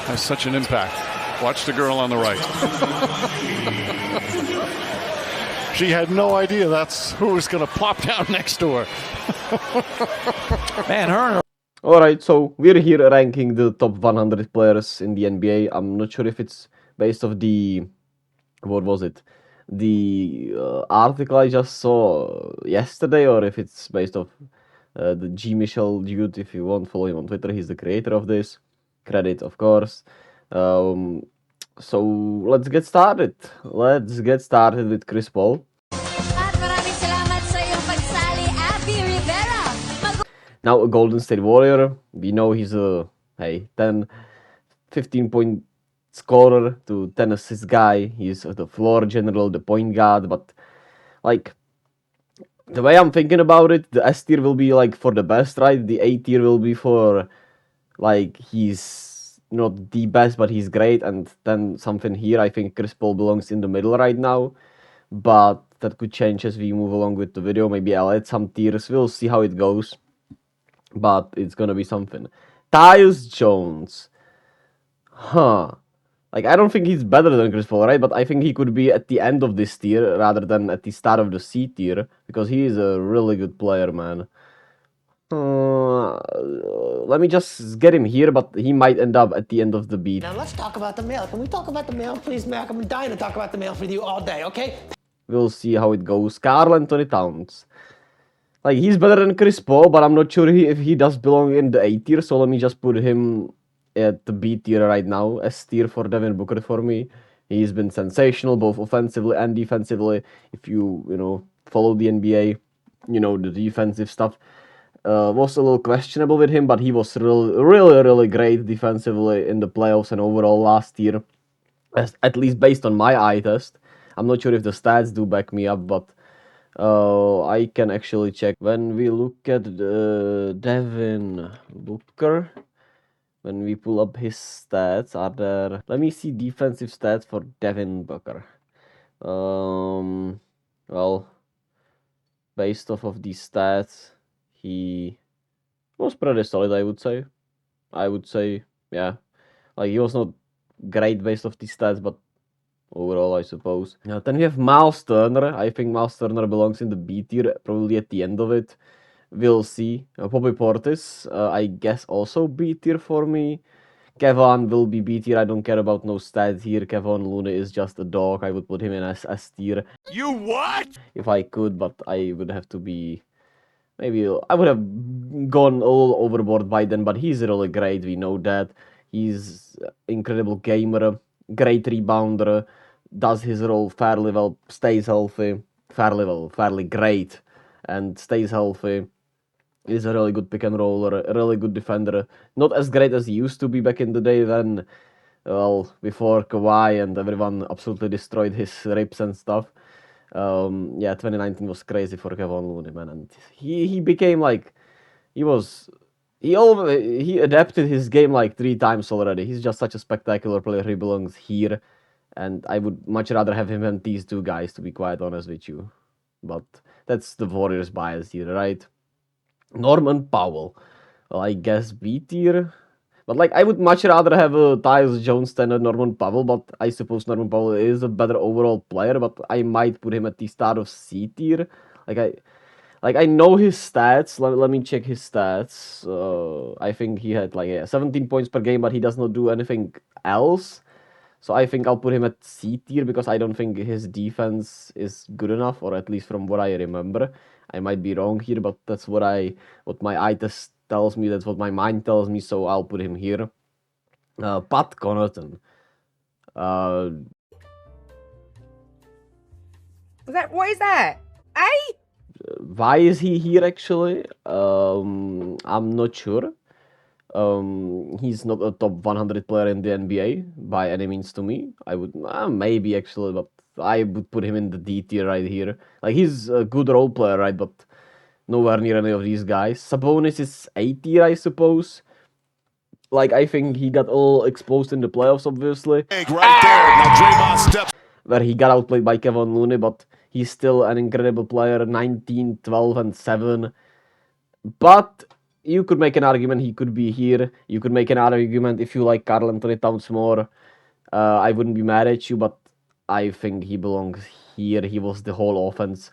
has such an impact. Watch the girl on the right. She had no idea that's who was going to plop down next to her. Man, her. Alright, so we're here ranking the top 100 players in the NBA. I'm not sure if it's based off the... what was it? The article I just saw yesterday, or if it's based off the G. Michel dude. If you want, follow him on Twitter. He's the creator of this. Credit, of course. So let's get started. Let's get started with Chris Paul. Now a Golden State Warrior. We know he's a 10, 15-point scorer to 10 assist guy. He's the floor general, the point guard. But like the way I'm thinking about it, the S tier will be like for the best, right? The A tier will be for like he's not the best, but he's great. And then something here, I think Chris Paul belongs in the middle right now. But that could change as we move along with the video. Maybe I'll add some tiers. We'll see how it goes. But it's gonna be something. Tyus Jones. Like, I don't think he's better than Chris Paul, right? But I think he could be at the end of this tier rather than at the start of the C tier. Because he is a really good player, man. Let me just get him here, but he might end up at the end of the beat. Now let's talk about the mail. Can we talk about the mail, please, Mac? I'm dying to talk about the mail with you all day, okay? We'll see how it goes. Karl Anthony Towns. Like, he's better than Chris Paul, but I'm not sure if he does belong in the A tier. So let me just put him at the B tier right now. S tier for Devin Booker for me. He's been sensational, both offensively and defensively. If you follow the NBA, the defensive stuff was a little questionable with him, but he was really great defensively in the playoffs and overall last year, at least based on my eye test. I'm not sure if the stats do back me up, but I can actually check. When we look at Devin Booker, when we pull up his stats, are there... Let me see defensive stats for Devin Booker. Well, based off of these stats, he was pretty solid, I would say. Yeah. Like, he was not great based off these stats, but overall, I suppose. Now, then we have Miles Turner. I think Miles Turner belongs in the B tier, probably at the end of it. We'll see. Bobby Portis, I guess also B tier for me. Kevon will be B tier. I don't care about no stats here. Kevon Looney is just a dog. I would put him in S tier. You what? If I could, but I would have to be... Maybe I would have gone all overboard by then, but he's really great. We know that. He's incredible gamer, great rebounder, does his role fairly well, stays healthy, fairly great, and stays healthy. Is a really good pick and roller, a really good defender. Not as great as he used to be back in the day when, well, before Kawhi and everyone absolutely destroyed his ribs and stuff. 2019 was crazy for Kevon Looney, man, and he became like, he adapted his game like 3 times already. He's just such a spectacular player. He belongs here, and I would much rather have him than these two guys, to be quite honest with you. But that's the Warriors bias here, right? Norman Powell. Well, I guess B tier. But like, I would much rather have a Tyus Jones than a Norman Powell, but I suppose Norman Powell is a better overall player, but I might put him at the start of C tier. I know his stats. Let me check his stats. I think he had 17 points per game, but he does not do anything else. So I think I'll put him at C tier because I don't think his defense is good enough, or at least from what I remember. I might be wrong here, but that's what my eye test tells me. That's what my mind tells me. So I'll put him here. Pat Connaughton. What is that? Eh? Why is he here actually? I'm not sure. He's not a top 100 player in the NBA by any means to me. I would maybe actually, but I would put him in the D tier right here. Like, he's a good role player, right? But nowhere near any of these guys. Sabonis is A tier, I suppose. Like, I think he got all exposed in the playoffs, obviously. Right there. Now Draymond steps. Where he got outplayed by Kevon Looney, but he's still an incredible player. 19, 12, and 7. But you could make an argument he could be here. You could make an argument if you like Karl Anthony Towns more. I wouldn't be mad at you, but I think he belongs here. He was the whole offense,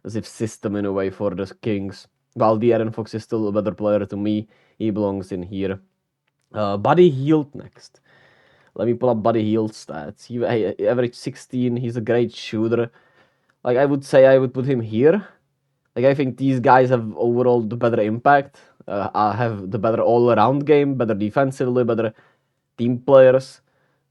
as if system in a way for the Kings. While De'Aaron Fox is still a better player to me, he belongs in here. Buddy Hield next. Let me pull up Buddy Hield's stats. He averaged 16. He's a great shooter. Like, I would say I would put him here. Like, I think these guys have overall the better impact. Have the better all-around game, better defensively, better team players.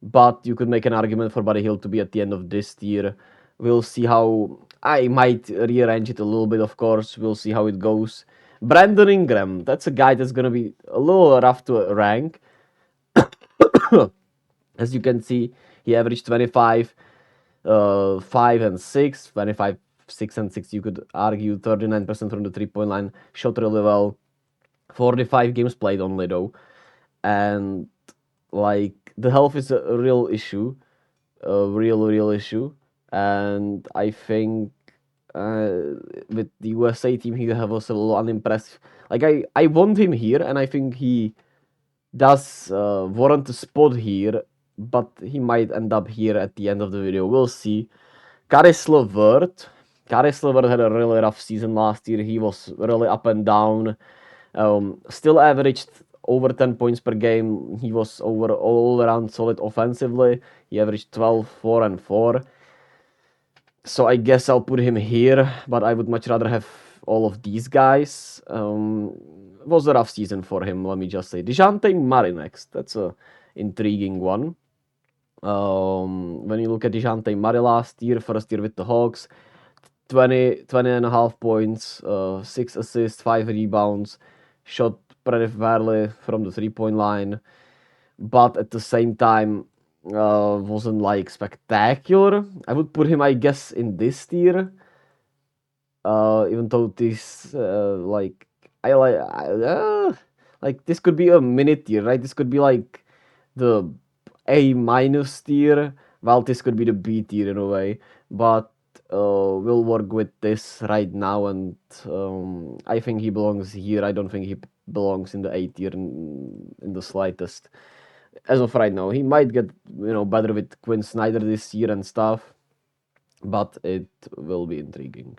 But you could make an argument for Buddy Hield to be at the end of this tier. We'll see how... I might rearrange it a little bit, of course. We'll see how it goes. Brandon Ingram. That's a guy that's going to be a little rough to rank. As you can see, he averaged 25, 5 and 6. 25, 6 and 6, you could argue. 39% from the three-point line. Shot really well. 45 games played only, though. And, like, the health is a real issue. A real issue. And I think with the USA team, he was a little unimpressive. Like, I want him here, and I think he does warrant a spot here, but he might end up here at the end of the video. We'll see. Caris LeVert. Caris LeVert had a really rough season last year. He was really up and down. Still averaged over 10 points per game. He was all around solid offensively. He averaged 12, 4, and 4. So I guess I'll put him here, but I would much rather have all of these guys. It was a rough season for him, let me just say. DeJounte Murray next. That's a intriguing one. When you look at DeJounte Murray last year, first year with the Hawks, 20 and a half points, 6 assists, 5 rebounds, shot pretty fairly from the three-point line, but at the same time, wasn't like spectacular. I would put him, I guess, in this tier. Even though this, like this could be a mini tier, right? This could be like the A- tier, while this could be the B tier in a way. But we'll work with this right now, and I think he belongs here. I don't think he belongs in the A tier in the slightest. As of right now, he might get better with Quinn Snyder this year and stuff, but it will be intriguing.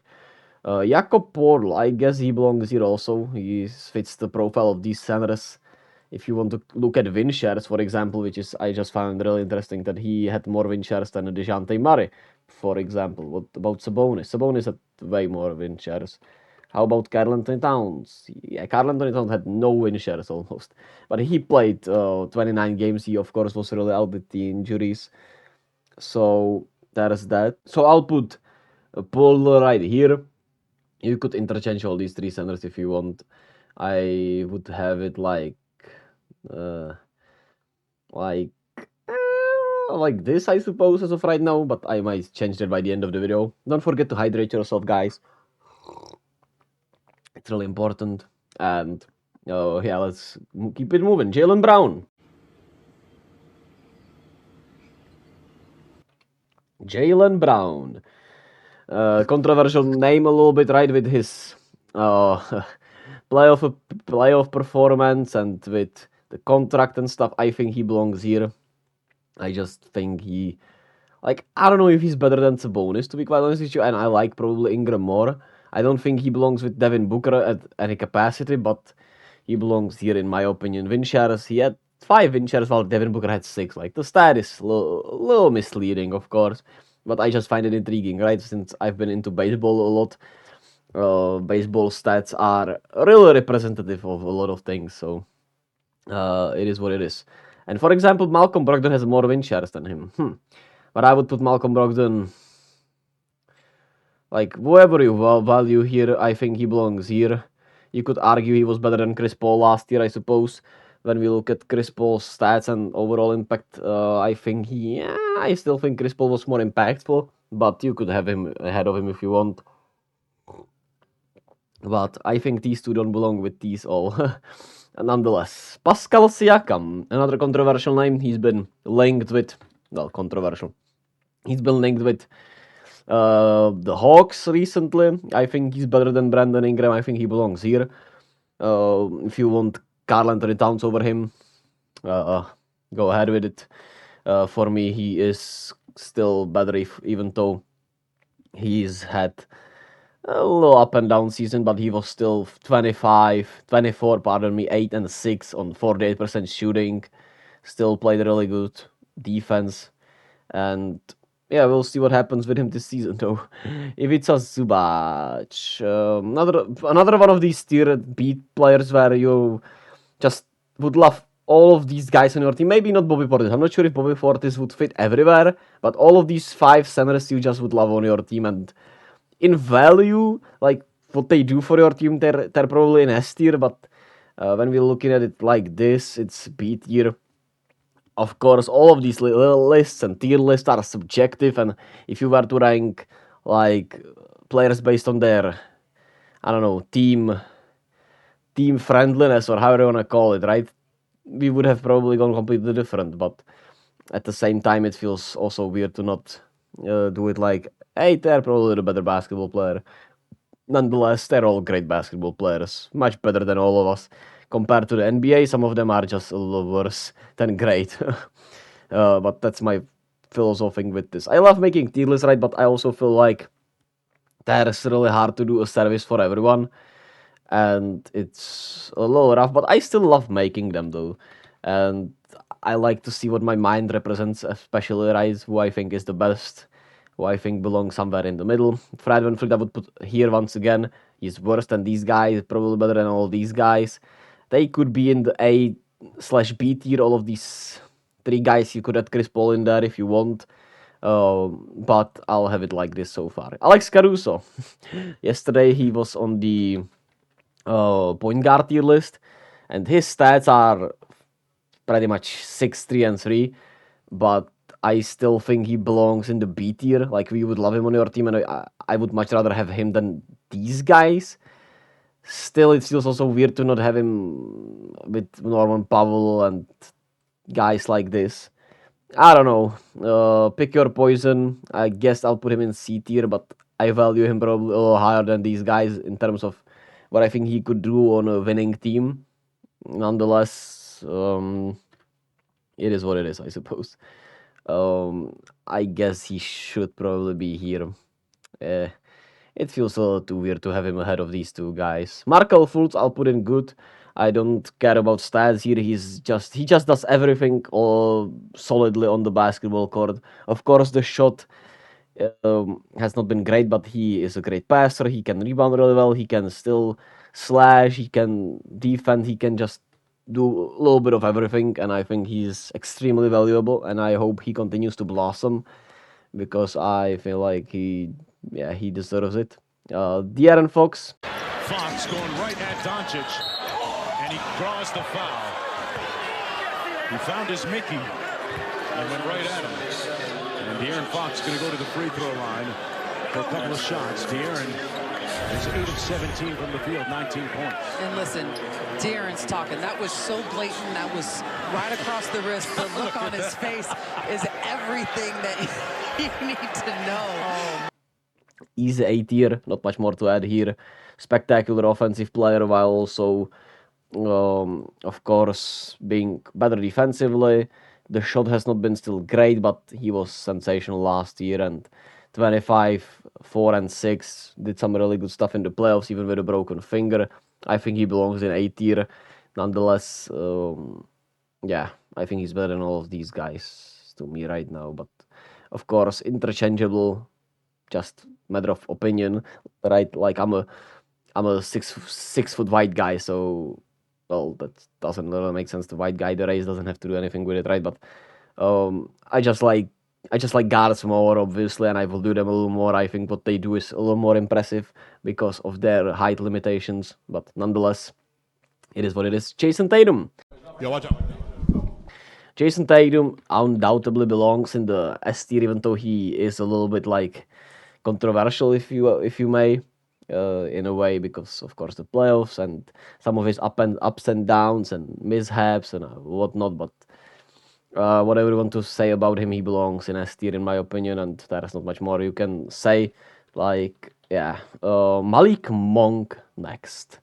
Jakob Portl, I guess he belongs here also. He fits the profile of these centers. If you want to look at win shares, for example, which is I just found really interesting that he had more win shares than DeJounte Murray, for example. What about Sabonis? Sabonis had way more win shares. How about Karl Anthony Towns? Yeah, Karl Anthony Towns had no win shares almost. But he played 29 games. He, of course, was really out with the injuries. So, that is that. So, I'll put Paul right here. You could interchange all these three centers if you want. I would have it like this, I suppose, as of right now. But I might change that by the end of the video. Don't forget to hydrate yourself, guys. It's really important. And yeah, let's keep it moving. Jaylen Brown. Jaylen Brown. Controversial name a little bit, right? With his playoff performance and with the contract and stuff. I think he belongs here. I just think he... I don't know if he's better than Sabonis, to be quite honest with you. And I like probably Ingram more. I don't think he belongs with Devin Booker at any capacity, but he belongs here in my opinion. Win shares, he had 5 win shares while Devin Booker had 6. Like, the stat is a little misleading, of course, but I just find it intriguing, right? Since I've been into baseball a lot, baseball stats are really representative of a lot of things, so it is what it is. And for example, Malcolm Brogdon has more win shares than him. But I would put Malcolm Brogdon... whoever you value here, I think he belongs here. You could argue he was better than Chris Paul last year, I suppose. When we look at Chris Paul's stats and overall impact, I still think Chris Paul was more impactful. But you could have him ahead of him if you want. But I think these two don't belong with these all. Nonetheless, Pascal Siakam, another controversial name. He's been linked with... Well, controversial. He's been linked with... the Hawks recently. I think he's better than Brandon Ingram. I think he belongs here. If you want Karl Anthony Towns over him, go ahead with it. For me, he is still better, even though he's had a little up and down season, but he was still 24, pardon me, 8 and 6 on 48% shooting. Still played really good defense. And yeah, we'll see what happens with him this season, though. Ivica Zubac, another one of these tier beat players where you just would love all of these guys on your team. Maybe not Bobby Portis. I'm not sure if Bobby Portis would fit everywhere, but all of these 5 centers you just would love on your team. And in value, like what they do for your team, they're probably in S tier. But when we're looking at it like this, it's B tier. Of course, all of these little lists and tier lists are subjective, and if you were to rank like players based on their, I don't know, team friendliness or however you wanna call it, right? We would have probably gone completely different, but at the same time, it feels also weird to not do it like, hey, they're probably the better basketball player. Nonetheless, they're all great basketball players, much better than all of us. Compared to the NBA, some of them are just a little worse than great. But that's my philosophy with this. I love making tier lists, right? But I also feel like that is really hard to do a service for everyone. And it's a little rough, but I still love making them though. And I like to see what my mind represents, especially right, who I think is the best, who I think belongs somewhere in the middle. Fred VanVleet I would put here once again. He's worse than these guys, probably better than all these guys. They could be in the A/B tier, all of these 3 guys. You could add Chris Paul in there if you want. But I'll have it like this so far. Alex Caruso. Yesterday he was on the point guard tier list, and his stats are pretty much 6, 3, and 3. But I still think he belongs in the B tier. Like, we would love him on your team, and I would much rather have him than these guys. Still, it feels also weird to not have him with Norman Powell and guys like this. I don't know. Pick your poison. I guess I'll put him in C tier, but I value him probably a little higher than these guys in terms of what I think he could do on a winning team. Nonetheless, it is what it is, I suppose. I guess he should probably be here. It feels a little too weird to have him ahead of these 2 guys. Markel Fultz, I'll put in good. I don't care about stats here. He just does everything solidly on the basketball court. Of course, the shot has not been great, but he is a great passer. He can rebound really well. He can still slash. He can defend. He can just do a little bit of everything, and I think he's extremely valuable, and I hope he continues to blossom because I feel like he deserves it. De'Aaron Fox. Fox going right at Doncic, and he draws the foul. He found his Mickey and went right at him. And De'Aaron Fox going to go to the free throw line for a couple of shots. De'Aaron is 8 of 17 from the field, 19 points. And listen, De'Aaron's talking. That was so blatant. That was right across the wrist. The look on his face is everything that you need to know. Easy A tier, not much more to add here. Spectacular offensive player while also, of course, being better defensively. The shot has not been still great, but he was sensational last year, and 25, 4, and 6 did some really good stuff in the playoffs, even with a broken finger. I think he belongs in A tier. Nonetheless, I think he's better than all of these guys to me right now. But of course, interchangeable, just matter of opinion, right? Like I'm a 6 foot white guy, so well, that doesn't really make sense. The white guy, the race doesn't have to do anything with it, right? But I just like guards more, obviously, and I will do them a little more. I think what they do is a little more impressive because of their height limitations. But nonetheless, it is what it is. Jason Tatum. Yeah, watch out. Jason Tatum undoubtedly belongs in the S tier, even though he is a little bit like controversial, if you may, in a way, because of course the playoffs and some of his ups and downs and mishaps and whatnot. But whatever you want to say about him, he belongs in S tier in my opinion, and there is not much more you can say. Like, Malik Monk next.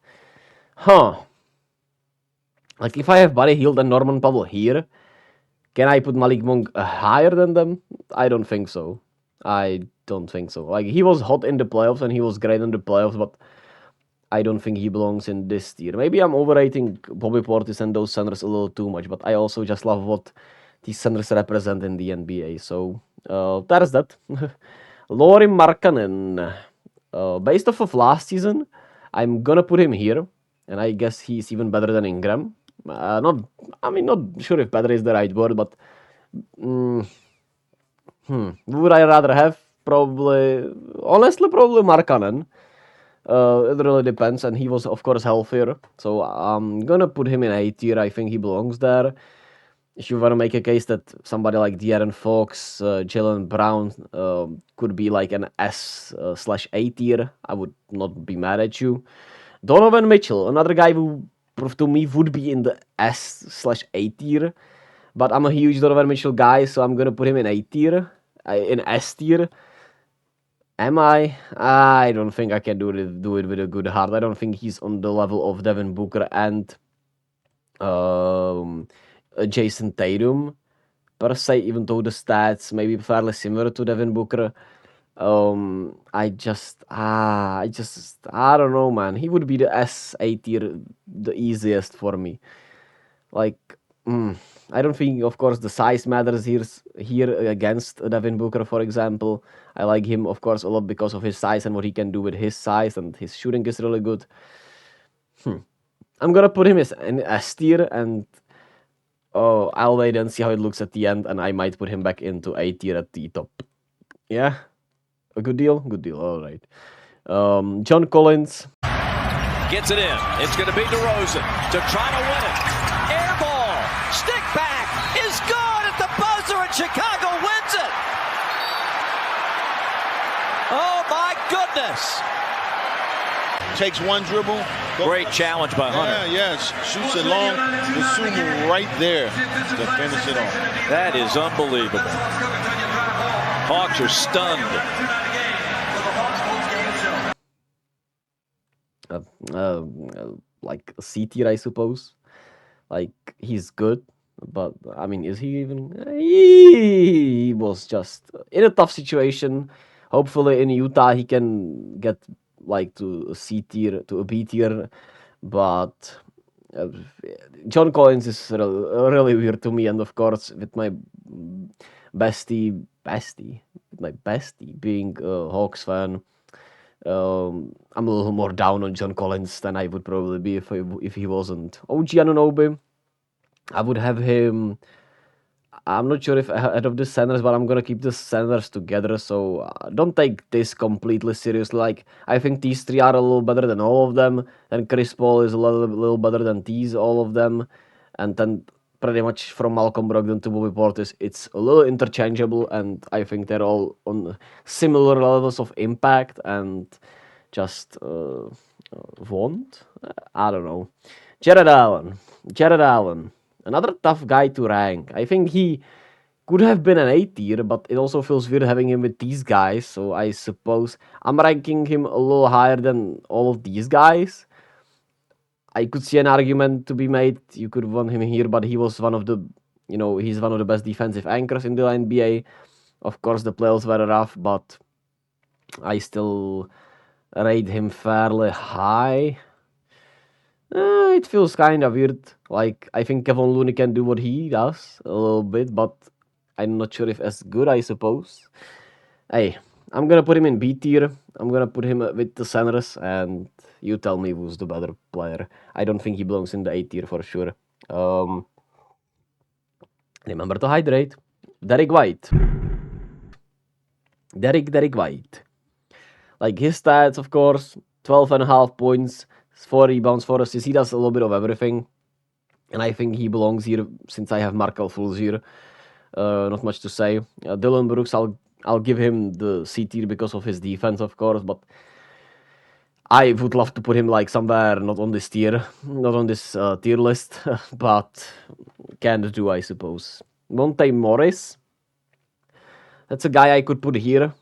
Like, if I have Buddy Hield and Norman Powell here, can I put Malik Monk higher than them? I don't think so. I don't think so. Like, he was hot in the playoffs and he was great in the playoffs, but I don't think he belongs in this tier. Maybe I'm overrating Bobby Portis and those centers a little too much, but I also just love what these centers represent in the NBA. So, there's that. Lauri Markkanen. Based off of last season, I'm gonna put him here, and I guess he's even better than Ingram. Not sure if better is the right word, but would I rather have? Honestly, probably Markkanen. It really depends, and he was, of course, healthier. So I'm gonna put him in A tier. I think he belongs there. If you want to make a case that somebody like De'Aaron Fox, Jalen Brown could be like an S/A tier, I would not be mad at you. Donovan Mitchell, another guy who to me would be in the S/A tier, but I'm a huge Donovan Mitchell guy, so I'm gonna put him in A tier, in S tier. Am I? I don't think I can do it with a good heart. I don't think he's on the level of Devin Booker and Jason Tatum per se, even though the stats may be fairly similar to Devin Booker. I don't know, man. He would be the S/A tier, the easiest for me. Like, I don't think, of course, the size matters here against Devin Booker, for example. I like him, of course, a lot because of his size and what he can do with his size, and his shooting is really good. I'm gonna put him in S tier, and I'll wait and see how it looks at the end, and I might put him back into A tier at the top. Yeah? A good deal? Good deal, alright. John Collins. Gets it in. It's going to be DeRozan to try to win it. Air ball. Stick back is good at the buzzer, and Chicago wins it. Oh, my goodness. Takes one dribble. Great challenge by Hunter. Yes. Shoots it long. The Sumo right there to finish it off. That is unbelievable. Hawks are stunned. Like a C tier, I suppose. Like, he's good, but I mean, is he even? He was just in a tough situation. Hopefully, in Utah, he can get like to a C tier, to a B tier. But John Collins is really weird to me, and of course, with my bestie being a Hawks fan. I'm a little more down on John Collins than I would probably be if he wasn't. OG Anunoby, I would have him. I'm not sure if ahead of the centers, but I'm gonna keep the centers together. So don't take this completely seriously. Like, I think these three are a little better than all of them. Then Chris Paul is a little better than all of them, and then pretty much from Malcolm Brogdon to Bobby Portis, it's a little interchangeable, and I think they're all on similar levels of impact and just want. I don't know. Jared Allen, another tough guy to rank. I think he could have been an A tier, but it also feels weird having him with these guys. So I suppose I'm ranking him a little higher than all of these guys. I could see an argument to be made. You could want him here, but he was one of the, he's one of the best defensive anchors in the NBA. Of course, the playoffs were rough, but I still rate him fairly high. It feels kind of weird. Like, I think Kevon Looney can do what he does a little bit, but I'm not sure if as good, I suppose. Hey, I'm gonna put him in B tier. I'm gonna put him with the centers, and you tell me who's the better player. I don't think he belongs in the A tier for sure. Remember to hydrate. Derek White. Derek White. Like, his stats, of course, 12.5 points, 4 rebounds, 4 assists. He does a little bit of everything. And I think he belongs here since I have Markel Fultz here. Not much to say. Dylan Brooks, I'll give him the C tier because of his defense, of course, but I would love to put him like somewhere not on this tier tier list, but can't do, I suppose. Monte Morris, that's a guy I could put here.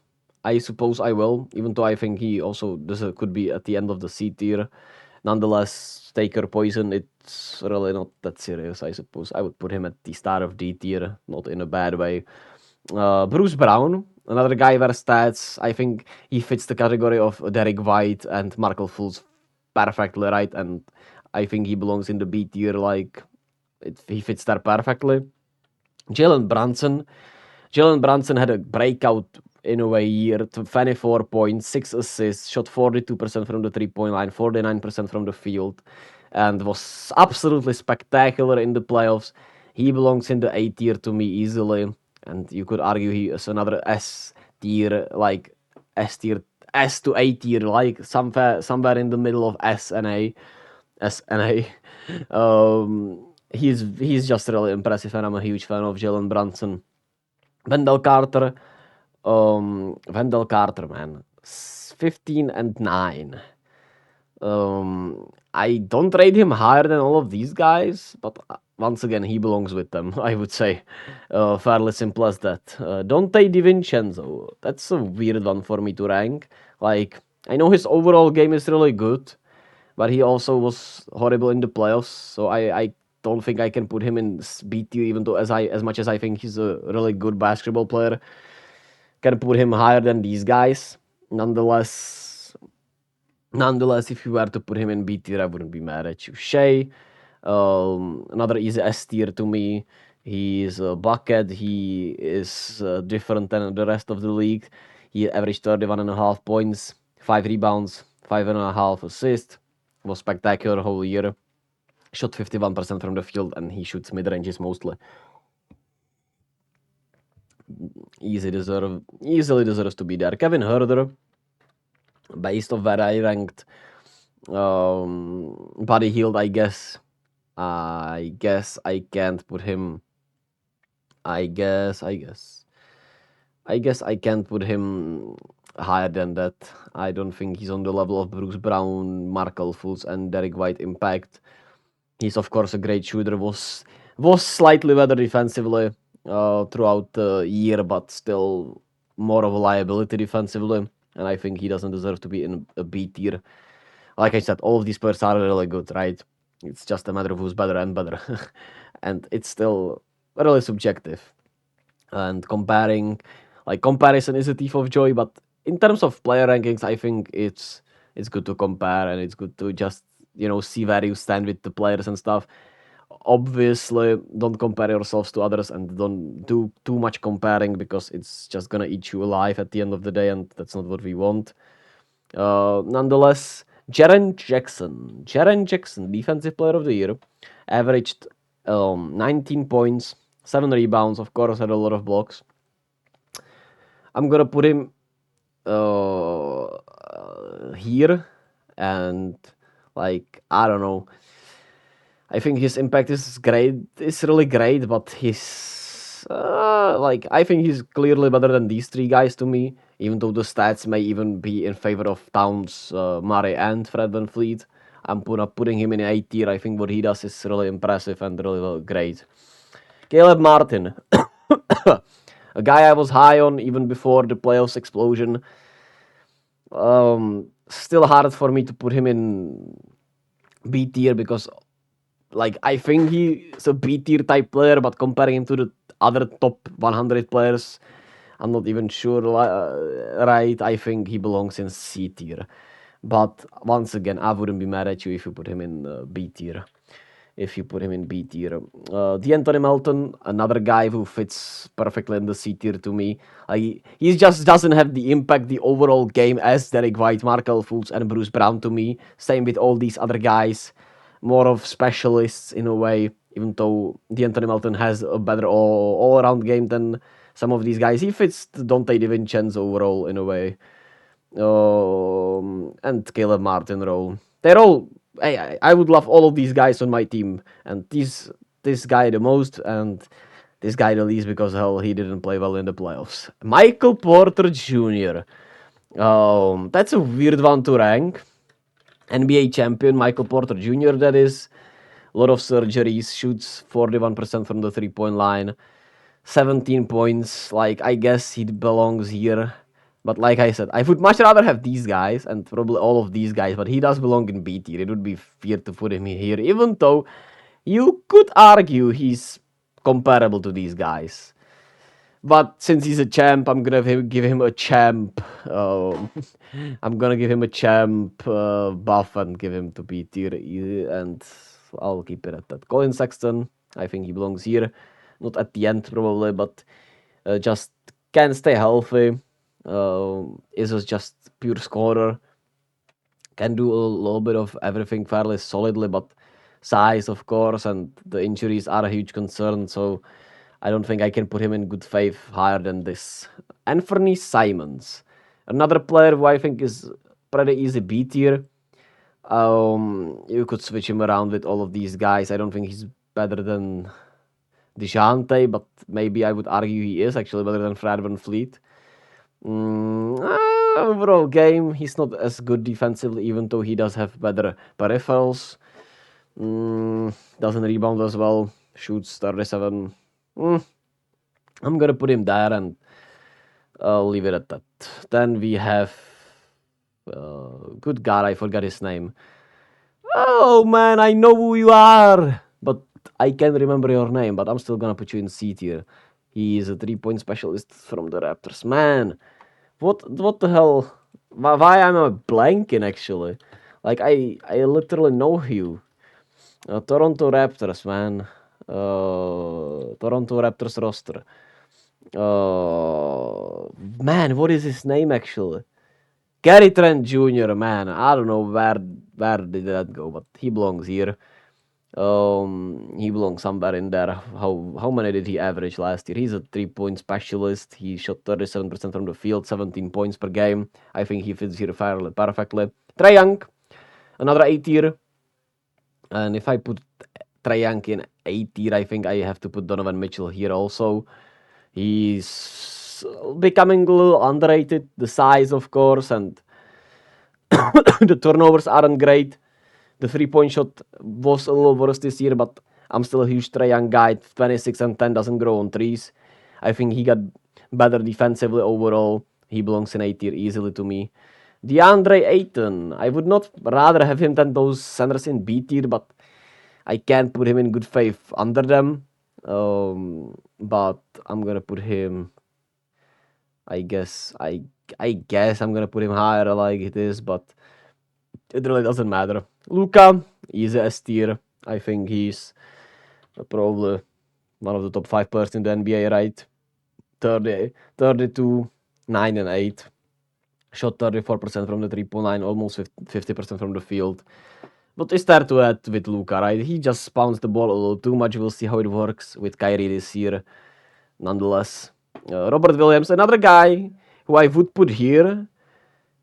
I suppose I will, even though I think he also could be at the end of the C tier. Nonetheless, take your poison. It's really not that serious, I suppose. I would put him at the start of D tier, not in a bad way. Bruce Brown, another guy where stats, I think he fits the category of Derek White and Markel Fultz perfectly, right? And I think he belongs in the B tier, like, he fits there perfectly. Jalen Brunson had a breakout in a way year, 24 points, 6 assists, shot 42% from the 3-point line, 49% from the field, and was absolutely spectacular in the playoffs. He belongs in the A tier to me easily, and you could argue he is another S tier, like S tier, S to A tier, like somewhere in the middle of S and A. He's just really impressive, and I'm a huge fan of Jalen Brunson. Wendell Carter, man, 15 and 9. I don't rate him higher than all of these guys, but once again, he belongs with them, I would say. Fairly simple as that. Dante DiVincenzo, that's a weird one for me to rank. Like, I know his overall game is really good, but he also was horrible in the playoffs, so I don't think I can put him in B tier, even though as much as I think he's a really good basketball player, can put him higher than these guys. Nonetheless, if you were to put him in B tier, I wouldn't be mad at you. Shea, another easy S tier to me. He's a bucket. He is different than the rest of the league. He averaged 31.5 points, 5 rebounds, 5.5 assists. Was spectacular whole year. Shot 51% from the field, and he shoots mid-ranges mostly. Easily deserves to be there. Kevin Huerter, based on where I ranked Buddy Hield, I guess I can't put him. I guess I can't put him higher than that. I don't think he's on the level of Bruce Brown, Markel Fultz, and Derek White impact. He's of course a great shooter. Was slightly better defensively throughout the year, but still more of a liability defensively. And I think he doesn't deserve to be in a B tier. Like I said, all of these players are really good, right? It's just a matter of who's better and better. And it's still really subjective. And comparison is a thief of joy, but in terms of player rankings, I think it's good to compare, and it's good to just, see where you stand with the players and stuff. Obviously, don't compare yourselves to others, and don't do too much comparing, because it's just gonna eat you alive at the end of the day, and that's not what we want. Nonetheless, Jaren Jackson, Defensive Player of the Year, averaged 19 points, 7 rebounds, of course, had a lot of blocks. I'm gonna put him here, and I don't know. I think his impact is great. It's really great, but his I think he's clearly better than these three guys to me. Even though the stats may even be in favor of Towns, Murray, and Fred VanVleet, I'm putting him in A tier. I think what he does is really impressive and really great. Caleb Martin, a guy I was high on even before the playoffs explosion. Still hard for me to put him in B tier, because I think he's a B tier type player, but comparing him to the other top 100 players, I'm not even sure, right? I think he belongs in C tier. But once again, I wouldn't be mad at you if you put him in B tier. D'Anthony Melton, another guy who fits perfectly in the C tier to me. He just doesn't have the impact, the overall game, as Derek White, Markel Fultz, and Bruce Brown to me. Same with all these other guys. More of specialists in a way, even though D'Anthony Melton has a better all-around game than some of these guys. He fits Dante DiVincenzo overall in a way. And Caleb Martin role. They're all... I would love all of these guys on my team, and this guy the most, and this guy the least, because hell, he didn't play well in the playoffs. Michael Porter Jr. That's a weird one to rank. NBA champion Michael Porter Jr. That is. A lot of surgeries, shoots 41% from the 3-point line, 17 points. I guess he belongs here. But like I said, I would much rather have these guys and probably all of these guys, but he does belong in B tier. It would be fair to put him here, even though you could argue he's comparable to these guys. But since he's a champ, I'm gonna give him a champ. I'm gonna give him a champ buff and give him to B tier, and I'll keep it at that. Colin Sexton, I think he belongs here, not at the end probably, but just can stay healthy. Is just pure scorer. Can do a little bit of everything fairly solidly, but size, of course, and the injuries are a huge concern. So I don't think I can put him in good faith higher than this. Anthony Simons, another player who I think is pretty easy B tier. You could switch him around with all of these guys. I don't think he's better than DeJounte, but maybe I would argue he is actually better than Fred VanVleet. Overall game, he's not as good defensively, even though he does have better peripherals. Doesn't rebound as well. Shoots 37. I'm gonna put him there and I'll leave it at that. Then we have... good God, I forgot his name. Oh man, I know who you are! But I can't remember your name, but I'm still gonna put you in C tier. He is a 3-point specialist from the Raptors. Man, what the hell? Why am I blanking actually? Like I literally know you. Toronto Raptors, man. Toronto Raptors roster. Man, what is his name actually? Gary Trent Jr., man. I don't know where did that go, but he belongs here. He belongs somewhere in there. How many did he average last year? He's a 3-point specialist. He shot 37% from the field, 17 points per game. I think he fits here fairly perfectly. Trae Young, another A tier. And if I put Trae Young in A tier, I think I have to put Donovan Mitchell here also. He's becoming a little underrated. The size, of course, and the turnovers aren't great. The 3-point shot was a little worse this year, but I'm still a huge Trae Young guy. 26 and 10 doesn't grow on trees. I think he got better defensively overall. He belongs in A tier easily to me. DeAndre Ayton. I would not rather have him than those centers in B tier, but I can't put him in good faith under them. But I'm gonna put him... I guess I'm gonna put him higher like it is, but it really doesn't matter. Luka, easy S tier. I think he's probably one of the top 5 players in the NBA, right? 32, 9 and 8. Shot 34% from the 3-point line, almost 50% from the field. But it's there to add with Luka, right? He just pounds the ball a little too much. We'll see how it works with Kyrie this year. Nonetheless, Robert Williams, another guy who I would put here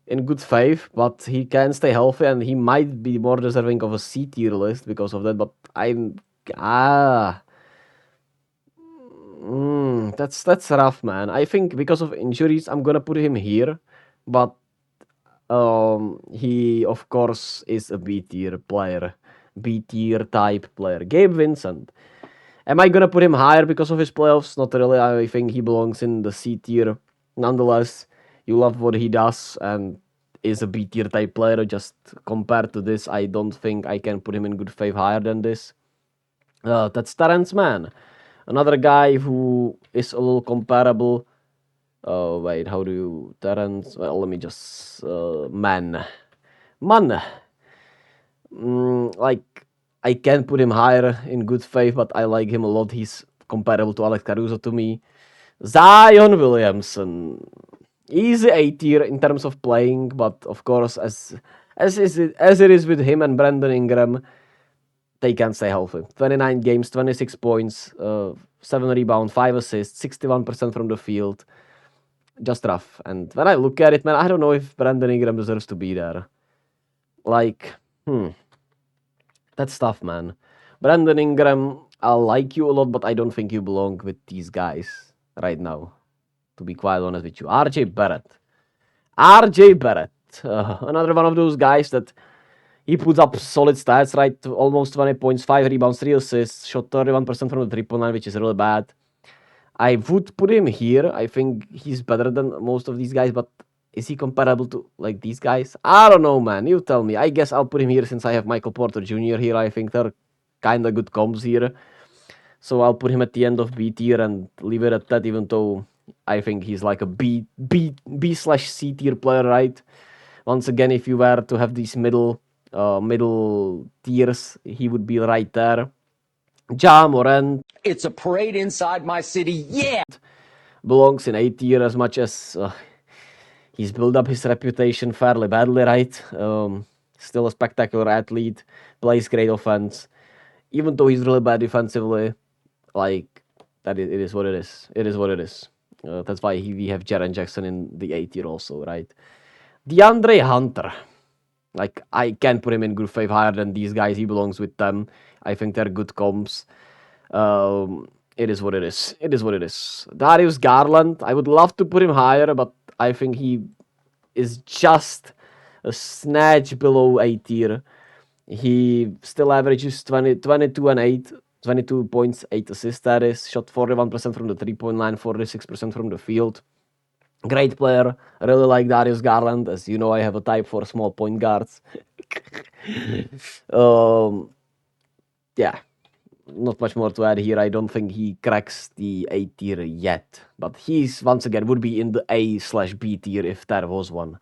in good faith, but he can stay healthy and he might be more deserving of a C tier list because of that. But that's rough, man. I think because of injuries, I'm gonna put him here, but he of course is a B tier player, B tier type player. Gabe Vincent. Am I gonna put him higher because of his playoffs? Not really. I think he belongs in the C tier. Nonetheless, you love what he does and is a B tier type player. Just compared to this, I don't think I can put him in good faith higher than this. That's Terrence Mann, another guy who is a little comparable. Wait, how do you Terrence? Well, let me just Man. Like I can put him higher in good faith, but I like him a lot. He's comparable to Alex Caruso to me. Zion Williamson, easy A tier in terms of playing, but of course, as it is with him and Brandon Ingram, they can't stay healthy. 29 games, 26 points, 7 rebounds, 5 assists, 61% from the field. Just rough. And when I look at it, man, I don't know if Brandon Ingram deserves to be there. Like, that's tough, man. Brandon Ingram, I like you a lot, but I don't think you belong with these guys right now, to be quite honest with you. RJ Barrett. Another one of those guys that he puts up solid stats, right? Almost 20 points, 5 rebounds, 3 assists, shot 31% from the 3-point line, which is really bad. I would put him here. I think he's better than most of these guys, but is he comparable to like these guys? I don't know, man. You tell me. I guess I'll put him here since I have Michael Porter Jr. here. I think they're kind of good comps here. So I'll put him at the end of B tier and leave it at that, even though I think he's like a B/C tier player, right? Once again, if you were to have these middle tiers, he would be right there. Ja Morant. It's a parade inside my city, yeah! Belongs in A tier as much as he's built up his reputation fairly badly, right? Still a spectacular athlete, plays great offense. Even though he's really bad defensively, like, it is what it is. It is what it is. That's why we have Jaren Jackson in the A tier also, right? DeAndre Hunter. Like, I can't put him in good faith higher than these guys. He belongs with them. I think they're good comps. It is what it is. It is what it is. Darius Garland. I would love to put him higher, but I think he is just a snatch below A tier. He still averages 22 and 8. 22 points, 8 assists, that is. Shot 41% from the 3-point line, 46% from the field. Great player. I really like Darius Garland. As you know, I have a type for small point guards. Yeah, not much more to add here. I don't think he cracks the A tier yet. But he's, once again, would be in the A/B tier if there was one.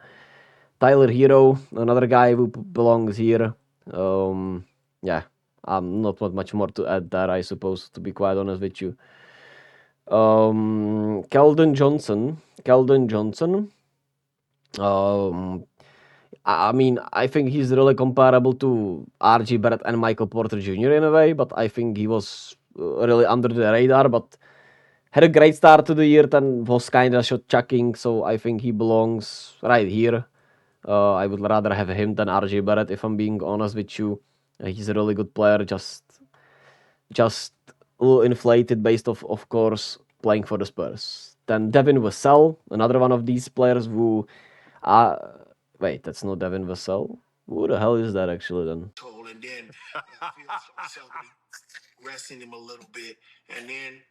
Tyler Hero, another guy who belongs here. Yeah, not much more to add there, I suppose, to be quite honest with you. Keldon Johnson. I mean, I think he's really comparable to RJ Barrett and Michael Porter Jr. in a way, but I think he was really under the radar, but had a great start to the year, then was kind of shot chucking, so I think he belongs right here. I would rather have him than RJ Barrett, if I'm being honest with you. He's a really good player, just a little inflated based off, of course, playing for the Spurs. Then Devin Vassell, another one of these players who... wait, that's not Devin Vassell? Who the hell is that actually then? And then resting him a little bit, and then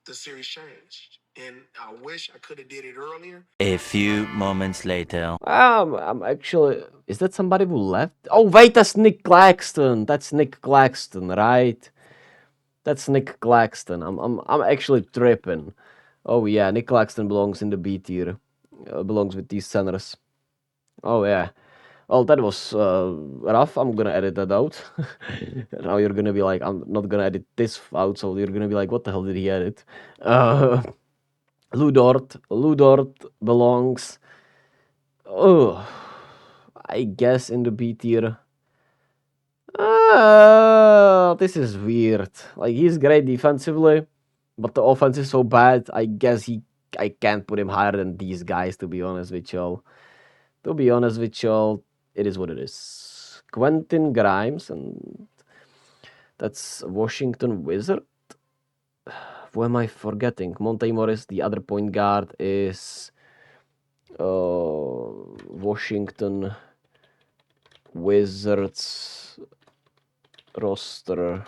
the series changed. And I wish I could have did it earlier. A few moments later. I'm actually... Is that somebody who left? Oh, wait, that's Nick Claxton. That's Nick Claxton, right? That's Nick Claxton. I'm actually tripping. Oh yeah, Nick Claxton belongs in the B tier. Belongs with these centers. Oh yeah. Well, that was rough. I'm gonna edit that out. Now you're gonna be like, I'm not gonna edit this out, so you're gonna be like, what the hell did he edit? Lou Dort belongs... Oh, I guess in the B tier. This is weird. Like, he's great defensively, but the offense is so bad. I guess I can't put him higher than these guys, to be honest with y'all. To be honest with y'all, it is what it is. Quentin Grimes, and that's Washington Wizard. Who am I forgetting? Monte Morris, the other point guard, is Washington Wizards roster.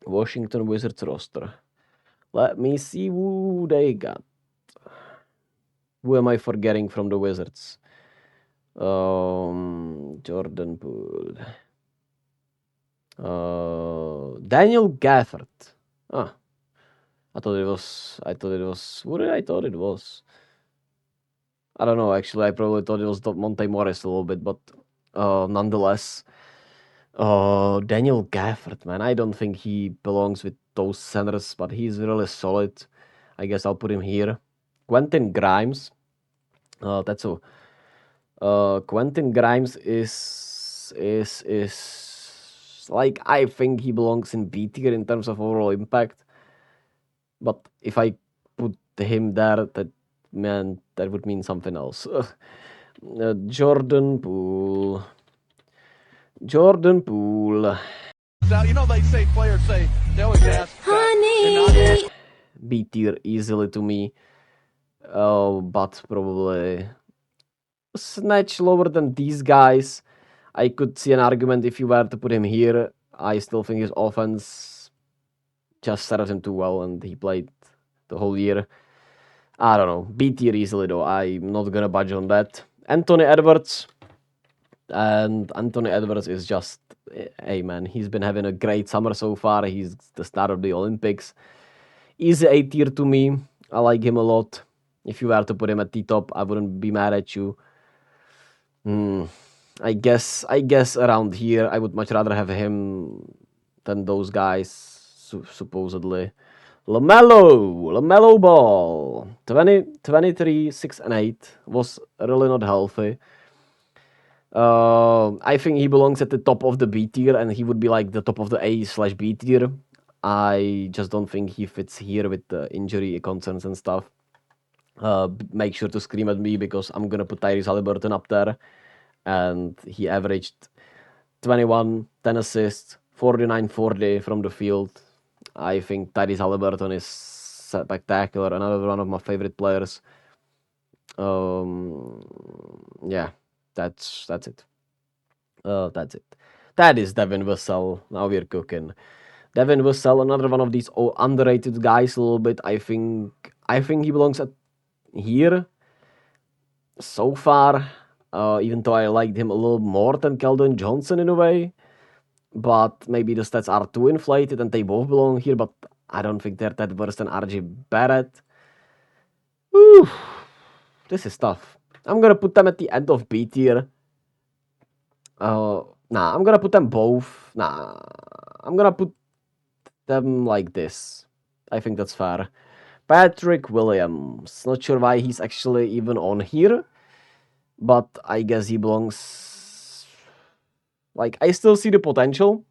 Washington Wizards roster. Let me see who they got. Who am I forgetting from the Wizards? Jordan Poole. Daniel Gafford. I thought it was. Who did I thought it was? I don't know. Actually, I probably thought it was Monte Morris a little bit, but nonetheless, Daniel Gafford, man, I don't think he belongs with those centers, but he's really solid. I guess I'll put him here. Quentin Grimes. That's all. Quentin Grimes is like, I think he belongs in B tier in terms of overall impact. But if I put him there, that would mean something else. Jordan Poole. Now, you know, they always ask, honey. B tier easily to me. But probably a snatch lower than these guys. I could see an argument if you were to put him here. I still think his offense just serves him too well, and he played the whole year. I don't know. B tier easily though. I'm not gonna budge on that. Anthony Edwards. And Anthony Edwards is just, hey man, he's been having a great summer so far. He's the star of the Olympics. Easy A tier to me. I like him a lot. If you were to put him at the top, I wouldn't be mad at you. I guess around here, I would much rather have him than those guys, supposedly. LaMelo Ball. 23, 6 and 8. Was really not healthy. I think he belongs at the top of the B tier, and he would be like the top of the A/B tier. I just don't think he fits here with the injury concerns and stuff. Make sure to scream at me because I'm gonna put Tyrese Haliburton up there. And he averaged 21, 10 assists, 49-40 from the field. I think Tyrese Haliburton is spectacular. Another one of my favorite players. Yeah, that's it. That's it. That is Devin Vassell. Now we're cooking. Devin Vassell, another one of these underrated guys a little bit. I think he belongs at here so far. Even though I liked him a little more than Keldon Johnson in a way. But maybe the stats are too inflated and they both belong here. But I don't think they're that worse than RJ Barrett. Whew. This is tough. I'm gonna put them at the end of B tier. Nah, I'm gonna put them both. Nah, I'm gonna put them like this. I think that's fair. Patrick Williams. Not sure why he's actually even on here. But I guess he belongs... Like, I still see the potential.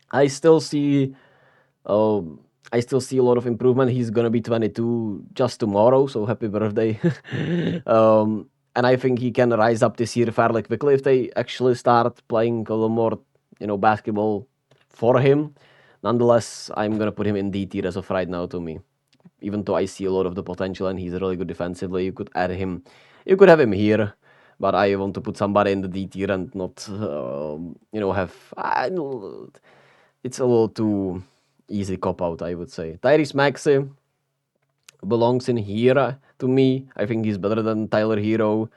I still see a lot of improvement. He's gonna be 22 just tomorrow, so happy birthday. And I think he can rise up this year fairly quickly if they actually start playing a little more, basketball for him. Nonetheless, I'm gonna put him in D tier as of right now to me. Even though I see a lot of the potential and he's really good defensively, you could add him. You could have him here, but I want to put somebody in the D tier and not, have... it's a little too easy cop-out, I would say. Tyrese Maxey belongs in here to me. I think he's better than Tyler Hero,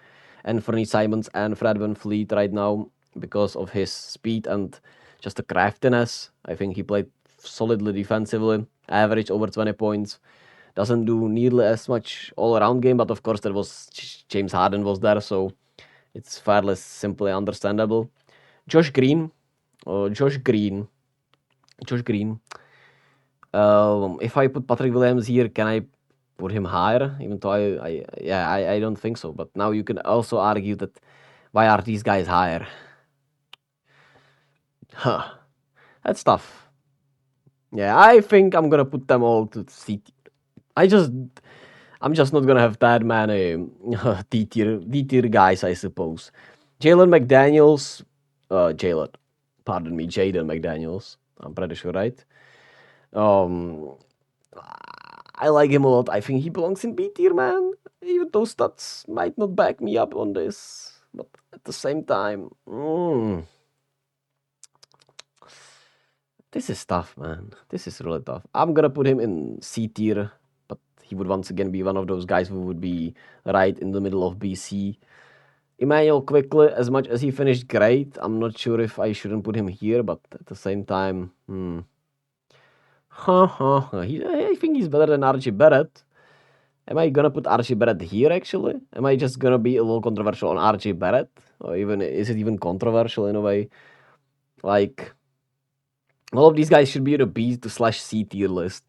Anthony Simons, and Fred VanVleet right now because of his speed and just the craftiness. I think he played solidly defensively, averaged over 20 points. Doesn't do nearly as much all-around game, but of course there was James Harden was there, so it's fairly simply understandable. Josh Green. If I put Patrick Williams here, can I put him higher? Even though I don't think so. But now you can also argue that why are these guys higher? Huh. That's tough. Yeah, I think I'm gonna put them all to C tier. I'm just not gonna have that many D tier guys, I suppose. Jaden McDaniels. I'm pretty sure, right? I like him a lot. I think he belongs in B tier, man. Even though stats might not back me up on this. But at the same time... This is tough, man. This is really tough. I'm gonna put him in C tier. But he would once again be one of those guys who would be right in the middle of BC. Emmanuel Quickly, as much as he finished great, I'm not sure if I shouldn't put him here. But at the same time... I think he's better than RJ Barrett. Am I gonna put RJ Barrett here, actually? Am I just gonna be a little controversial on RJ Barrett? Or is it even controversial in a way? Like, all of these guys should be in a B/C tier list.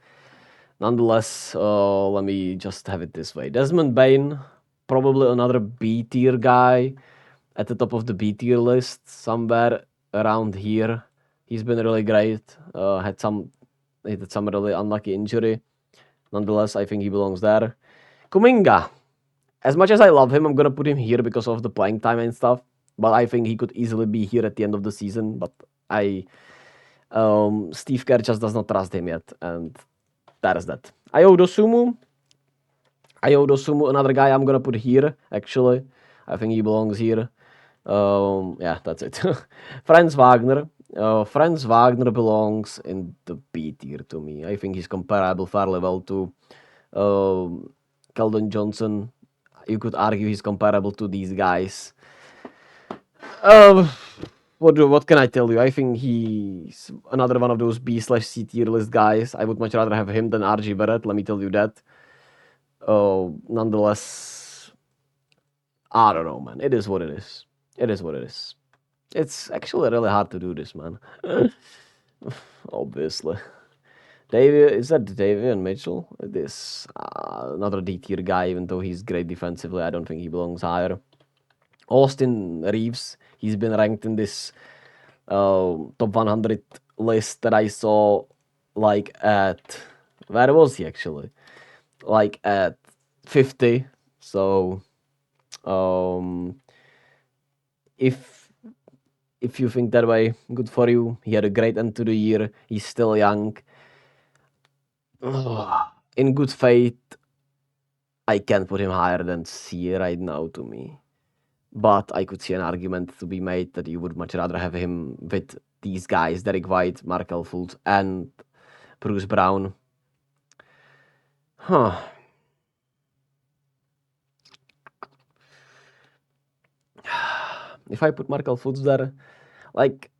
Nonetheless, let me just have it this way. Desmond Bane, probably another B tier guy at the top of the B tier list, somewhere around here. He's been really great. Had some really unlucky injury. Nonetheless, I think he belongs there. Kuminga. As much as I love him, I'm gonna put him here because of the playing time and stuff. But I think he could easily be here at the end of the season. But Steve Kerr just does not trust him yet. And that is that. Ayo Dosunmu, another guy I'm gonna put here, actually. I think he belongs here. Yeah, that's it. Franz Wagner. Franz Wagner belongs in the B tier to me. I think he's comparable fairly well to Keldon Johnson. You could argue he's comparable to these guys. What can I tell you? I think he's another one of those B/C tier list guys. I would much rather have him than RJ Barrett, let me tell you that. Nonetheless, I don't know, man. It is what it is. It is what it is. It's actually really hard to do this, man. Obviously. Is that Davion Mitchell? This another D tier guy, even though he's great defensively, I don't think he belongs higher. Austin Reeves, he's been ranked in this top 100 list that I saw, like at, where was he actually? Like at 50. So, if you think that way, good for you. He had a great end to the year. He's still young. In good faith, I can't put him higher than C right now to me. But I could see an argument to be made that you would much rather have him with these guys, Derek White, Markel Fultz, and Bruce Brown. Huh. If I put Markel Fultz there, like,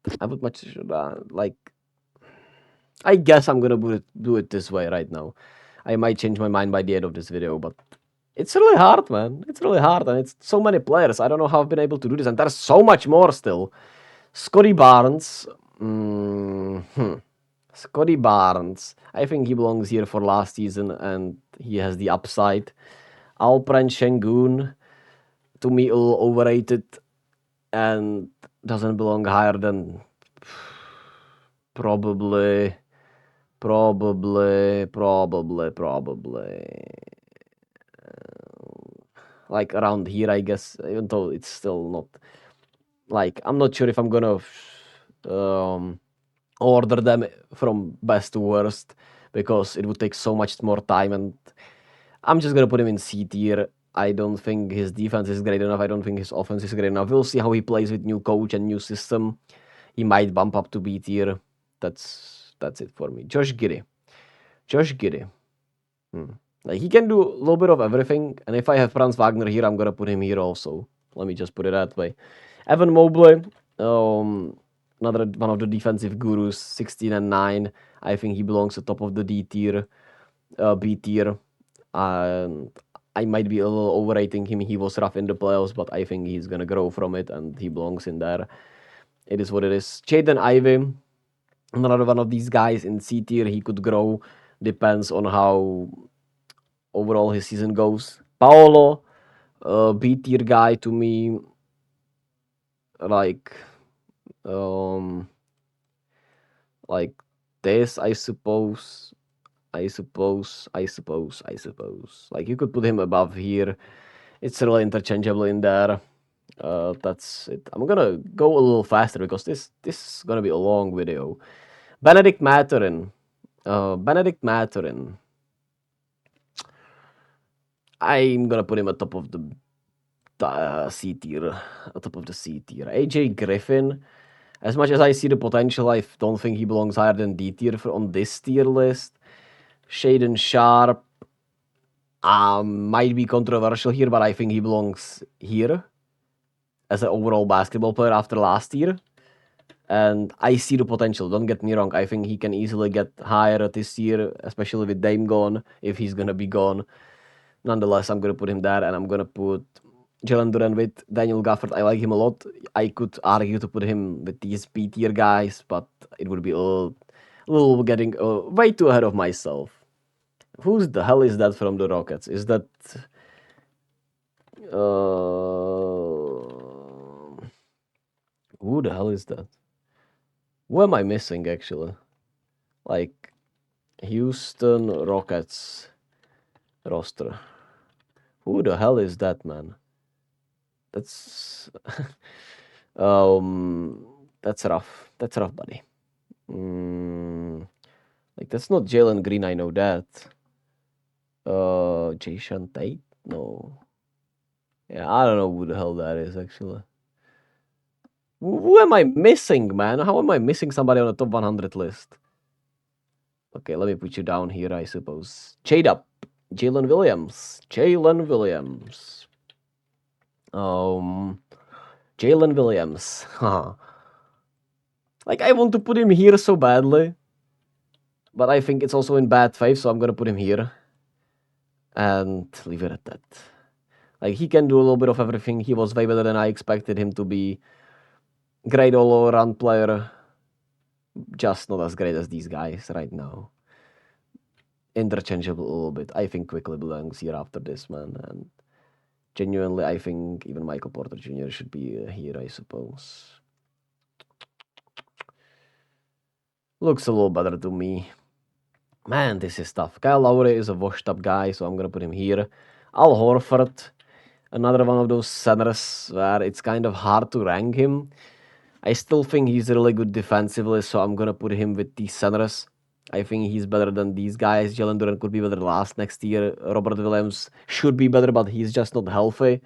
But I would much like. I guess I'm gonna do it this way right now. I might change my mind by the end of this video, but it's really hard, man. It's really hard, and it's so many players. I don't know how I've been able to do this, and there's so much more still. Scotty Barnes. Scotty Barnes. I think he belongs here for last season, and he has the upside. Alperen Şengün, to me, a little overrated, and doesn't belong higher than probably like around here, I guess, even though it's still not, like, I'm not sure if I'm gonna order them from best to worst, because it would take so much more time, and I'm just gonna put him in C tier. I don't think his defense is great enough. I don't think his offense is great enough. We'll see how he plays with new coach and new system. He might bump up to B tier. That's it for me. Josh Giddey. Like, he can do a little bit of everything, and if I have Franz Wagner here, I'm gonna put him here also. Let me just put it that way. Evan Mobley, another one of the defensive gurus, 16 and 9. I think he belongs at top of the D tier, B tier. And I might be a little overrating him. He was rough in the playoffs, but I think he's gonna grow from it, and he belongs in there. It is what it is. Jaden Ivey, another one of these guys in C tier. He could grow. Depends on how overall his season goes. Paolo, B tier guy to me. Like this, I suppose. Like, you could put him above here. It's really interchangeable in there. That's it. I'm gonna go a little faster because this is gonna be a long video. Benedict Mathurin. I'm gonna put him at top of the C tier. Top of the C tier. AJ Griffin. As much as I see the potential, I don't think he belongs higher than D tier on this tier list. Shaden Sharp might be controversial here, but I think he belongs here as an overall basketball player after last year. And I see the potential, don't get me wrong. I think he can easily get higher this year, especially with Dame gone, if he's going to be gone. Nonetheless, I'm going to put him there, and I'm going to put Jalen Duren with Daniel Gafford. I like him a lot. I could argue to put him with these B tier guys, but it would be a little getting way too ahead of myself. Who the hell is that from the Rockets? Is that who the hell is that? Who am I missing, actually? Like, Houston Rockets roster. Who the hell is that, man? That's that's rough. That's rough, buddy. Like, that's not Jalen Green, I know that. Jason Tate? No. Yeah, I don't know who the hell that is, actually. Who am I missing, man? How am I missing somebody on the top 100 list? Okay, let me put you down here, I suppose. Shade up. Jalen Williams. Jalen Williams. Jalen Williams. Like, I want to put him here so badly. But I think it's also in bad faith, so I'm gonna put him here. And leave it at that. Like, he can do a little bit of everything. He was way better than I expected him to be. Great all-around player. Just not as great as these guys right now. Interchangeable a little bit. I think quickly belongs here after this, man. And genuinely, I think even Michael Porter Jr. should be here, I suppose. Looks a little better to me. Man, this is tough. Kyle Lowry is a washed-up guy, so I'm gonna put him here. Al Horford, another one of those centers where it's kind of hard to rank him. I still think he's really good defensively, so I'm gonna put him with these centers. I think he's better than these guys. Jalen Duren could be better next year. Robert Williams should be better, but he's just not healthy.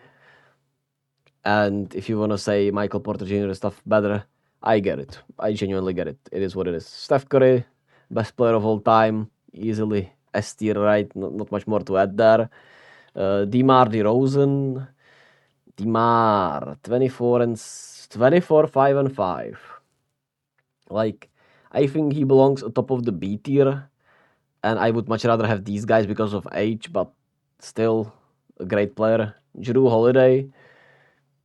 And if you want to say Michael Porter Jr. stuff better, I get it. I genuinely get it. It is what it is. Steph Curry, best player of all time. Easily S tier, right? Not much more to add there. DeMar DeRozan. DeMar, 24, 5 and 5. Like, I think he belongs on top of the B tier. And I would much rather have these guys because of age, but still a great player. Jrue Holiday.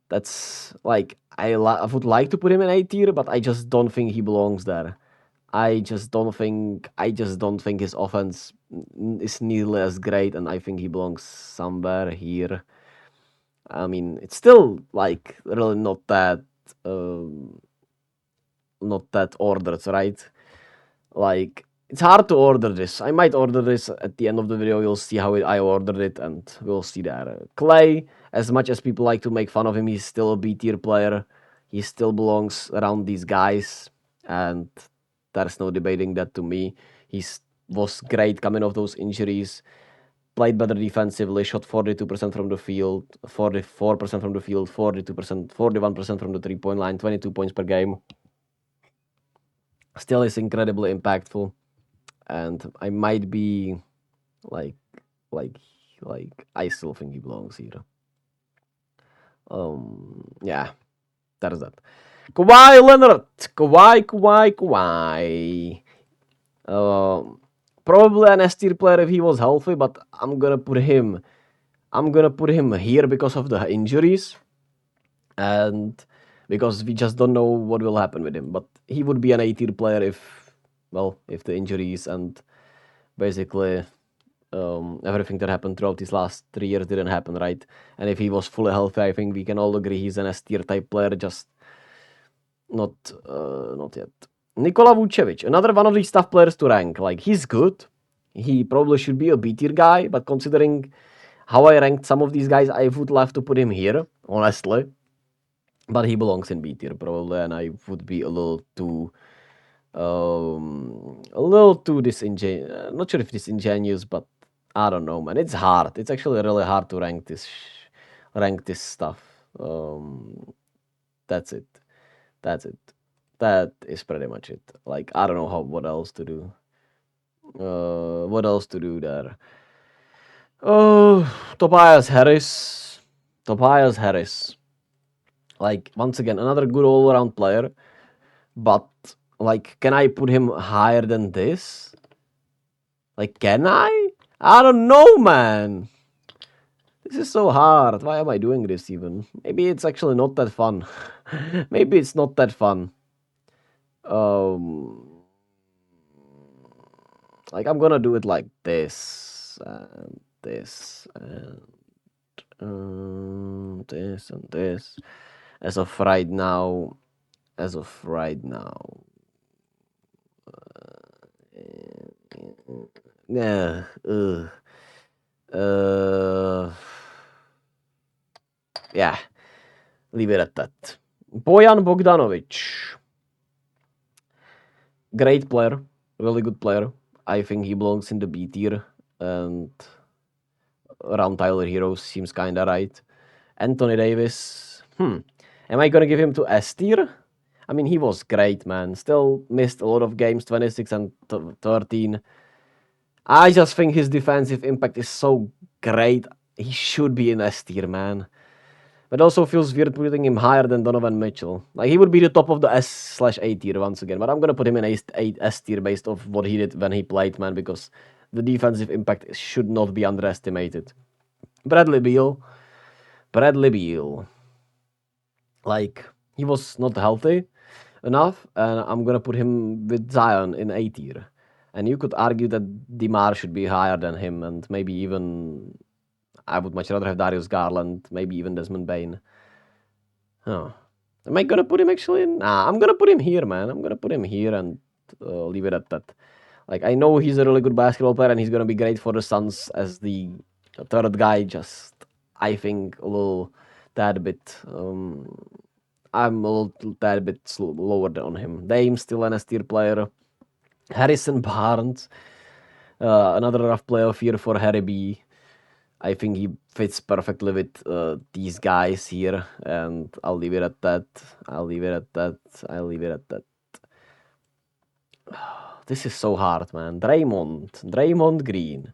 That's like, I would like to put him in A tier, but I just don't think he belongs there. I just don't think his offense is nearly as great, and I think he belongs somewhere here. I mean, it's still like really not that ordered, right? Like, it's hard to order this. I might order this at the end of the video. You'll see how I ordered it, and we'll see there. Clay, as much as people like to make fun of him, he's still a B tier player. He still belongs around these guys, and there's no debating that to me. He was great coming off those injuries. Played better defensively, shot 42% from the field, 44% from the field, 42%, 41% from the three-point line, 22 points per game. Still is incredibly impactful. And I might be like I still think he belongs here. Yeah, that is that. Kawhi Leonard. Kawhi. Probably an S tier player if he was healthy, but I'm gonna put him here because of the injuries. And because we just don't know what will happen with him. But he would be an A tier player if the injuries and basically everything that happened throughout these last 3 years didn't happen, right? And if he was fully healthy, I think we can all agree he's an S tier type player, just not yet. Nikola Vucevic, another one of these tough players to rank. Like, he's good. He probably should be a B tier guy, but considering how I ranked some of these guys, I would love to put him here, honestly. But he belongs in B tier probably, and I would be a little too disingenuous. Not sure if disingenuous, but I don't know, man. It's hard. It's actually really hard to rank this stuff. That's it. That is pretty much it. Like, I don't know what else to do. What else to do there? Tobias Harris. Like, once again, another good all-around player. But, like, can I put him higher than this? Like, can I? I don't know, man. This is so hard. Why am I doing this even? Maybe it's actually not that fun. Maybe it's not that fun. Like, I'm gonna do it like this, and this, and this, and this. As of right now. Yeah. Yeah. Leave it at that. Bojan Bogdanovic. Great player. Really good player. I think he belongs in the B tier. And around Tyler Hero seems kinda right. Anthony Davis. Am I gonna give him to S tier? I mean, he was great, man. Still missed a lot of games, 26 and 13. I just think his defensive impact is so great. He should be in S tier, man. But also feels weird putting him higher than Donovan Mitchell. Like, he would be the top of the S/A tier once again. But I'm gonna put him in S tier based off what he did when he played, man, because the defensive impact should not be underestimated. Bradley Beal. Like, he was not healthy enough, and I'm gonna put him with Zion in A tier. And you could argue that DeMar should be higher than him, and maybe even I would much rather have Darius Garland, maybe even Desmond Bain. Oh. Am I gonna put him actually? Nah, I'm gonna put him here, man. I'm gonna put him here and leave it at that. Like, I know he's a really good basketball player and he's gonna be great for the Suns as the third guy. Just, I think, a little tad bit. I'm a little tad bit lower on him. Dame still an S tier player. Harrison Barnes, another rough playoff year for Harry B. I think he fits perfectly with these guys here, and I'll leave it at that. This is so hard, man. Draymond Green.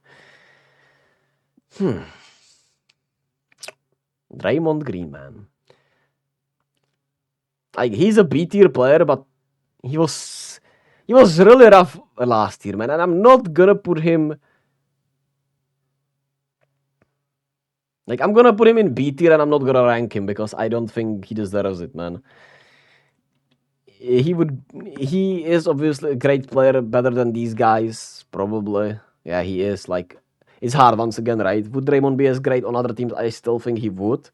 Draymond Green, man. Like, he's a B tier player, but he was really rough last year, man. And I'm not gonna put him. Like, I'm gonna put him in B tier and I'm not gonna rank him because I don't think he deserves it, man. He is obviously a great player, better than these guys, probably. Yeah, he is. Like, it's hard once again, right? Would Draymond be as great on other teams? I still think he would.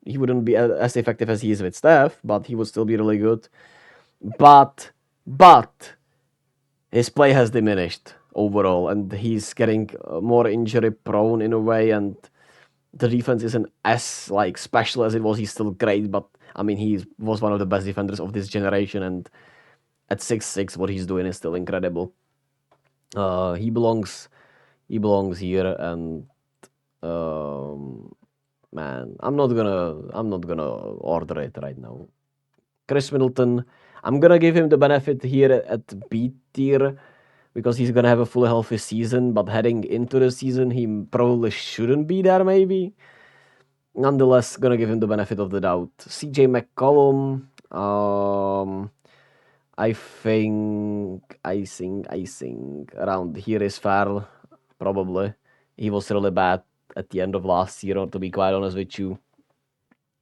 He wouldn't be as effective as he is with Steph, but he would still be really good. But his play has diminished overall, and he's getting more injury prone in a way, and the defense isn't as like special as it was. He's still great, but I mean, he was one of the best defenders of this generation, and at 6'6", what he's doing is still incredible. He belongs here, and man, I'm not gonna order it right now. Chris Middleton, I'm gonna give him the benefit here at B tier because he's gonna have a fully healthy season, but heading into the season, he probably shouldn't be there, maybe. Nonetheless, gonna give him the benefit of the doubt. CJ McCollum, I think around here is fair, probably. He was really bad at the end of last year, or to be quite honest with you.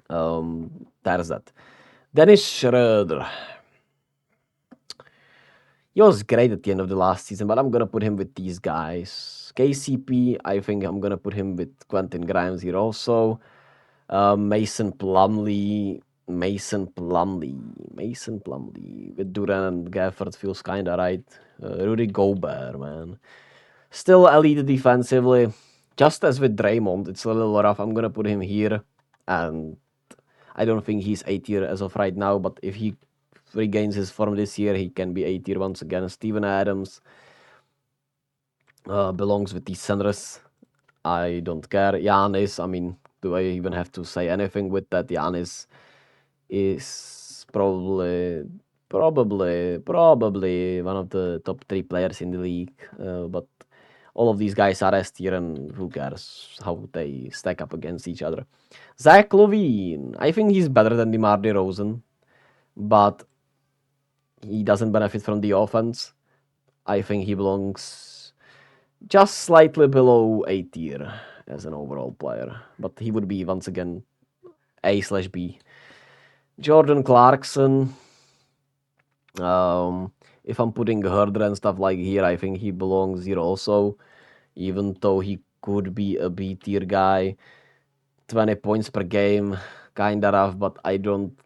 There's that. Dennis Schroeder. He was great at the end of the last season, but I'm gonna put him with these guys. KCP, I think I'm gonna put him with Quentin Grimes here also. Mason Plumlee with Durant and Gafford feels kinda right. Rudy Gobert, man. Still elite defensively. Just as with Draymond, it's a little rough. I'm gonna put him here, and I don't think he's A tier as of right now, but if he regains his form this year, he can be A tier once again. Steven Adams belongs with these centers. I don't care. Giannis, I mean, do I even have to say anything with that? Giannis is probably one of the top 3 players in the league, but all of these guys are S tier, and who cares how they stack up against each other. Zach LaVine, I think he's better than DeMar DeRozan, but he doesn't benefit from the offense. I think he belongs just slightly below A tier as an overall player, but he would be once again A/B. Jordan Clarkson, if I'm putting Herder and stuff like here, I think he belongs here also, even though he could be a B tier guy. 20 points per game, kinda rough, but I don't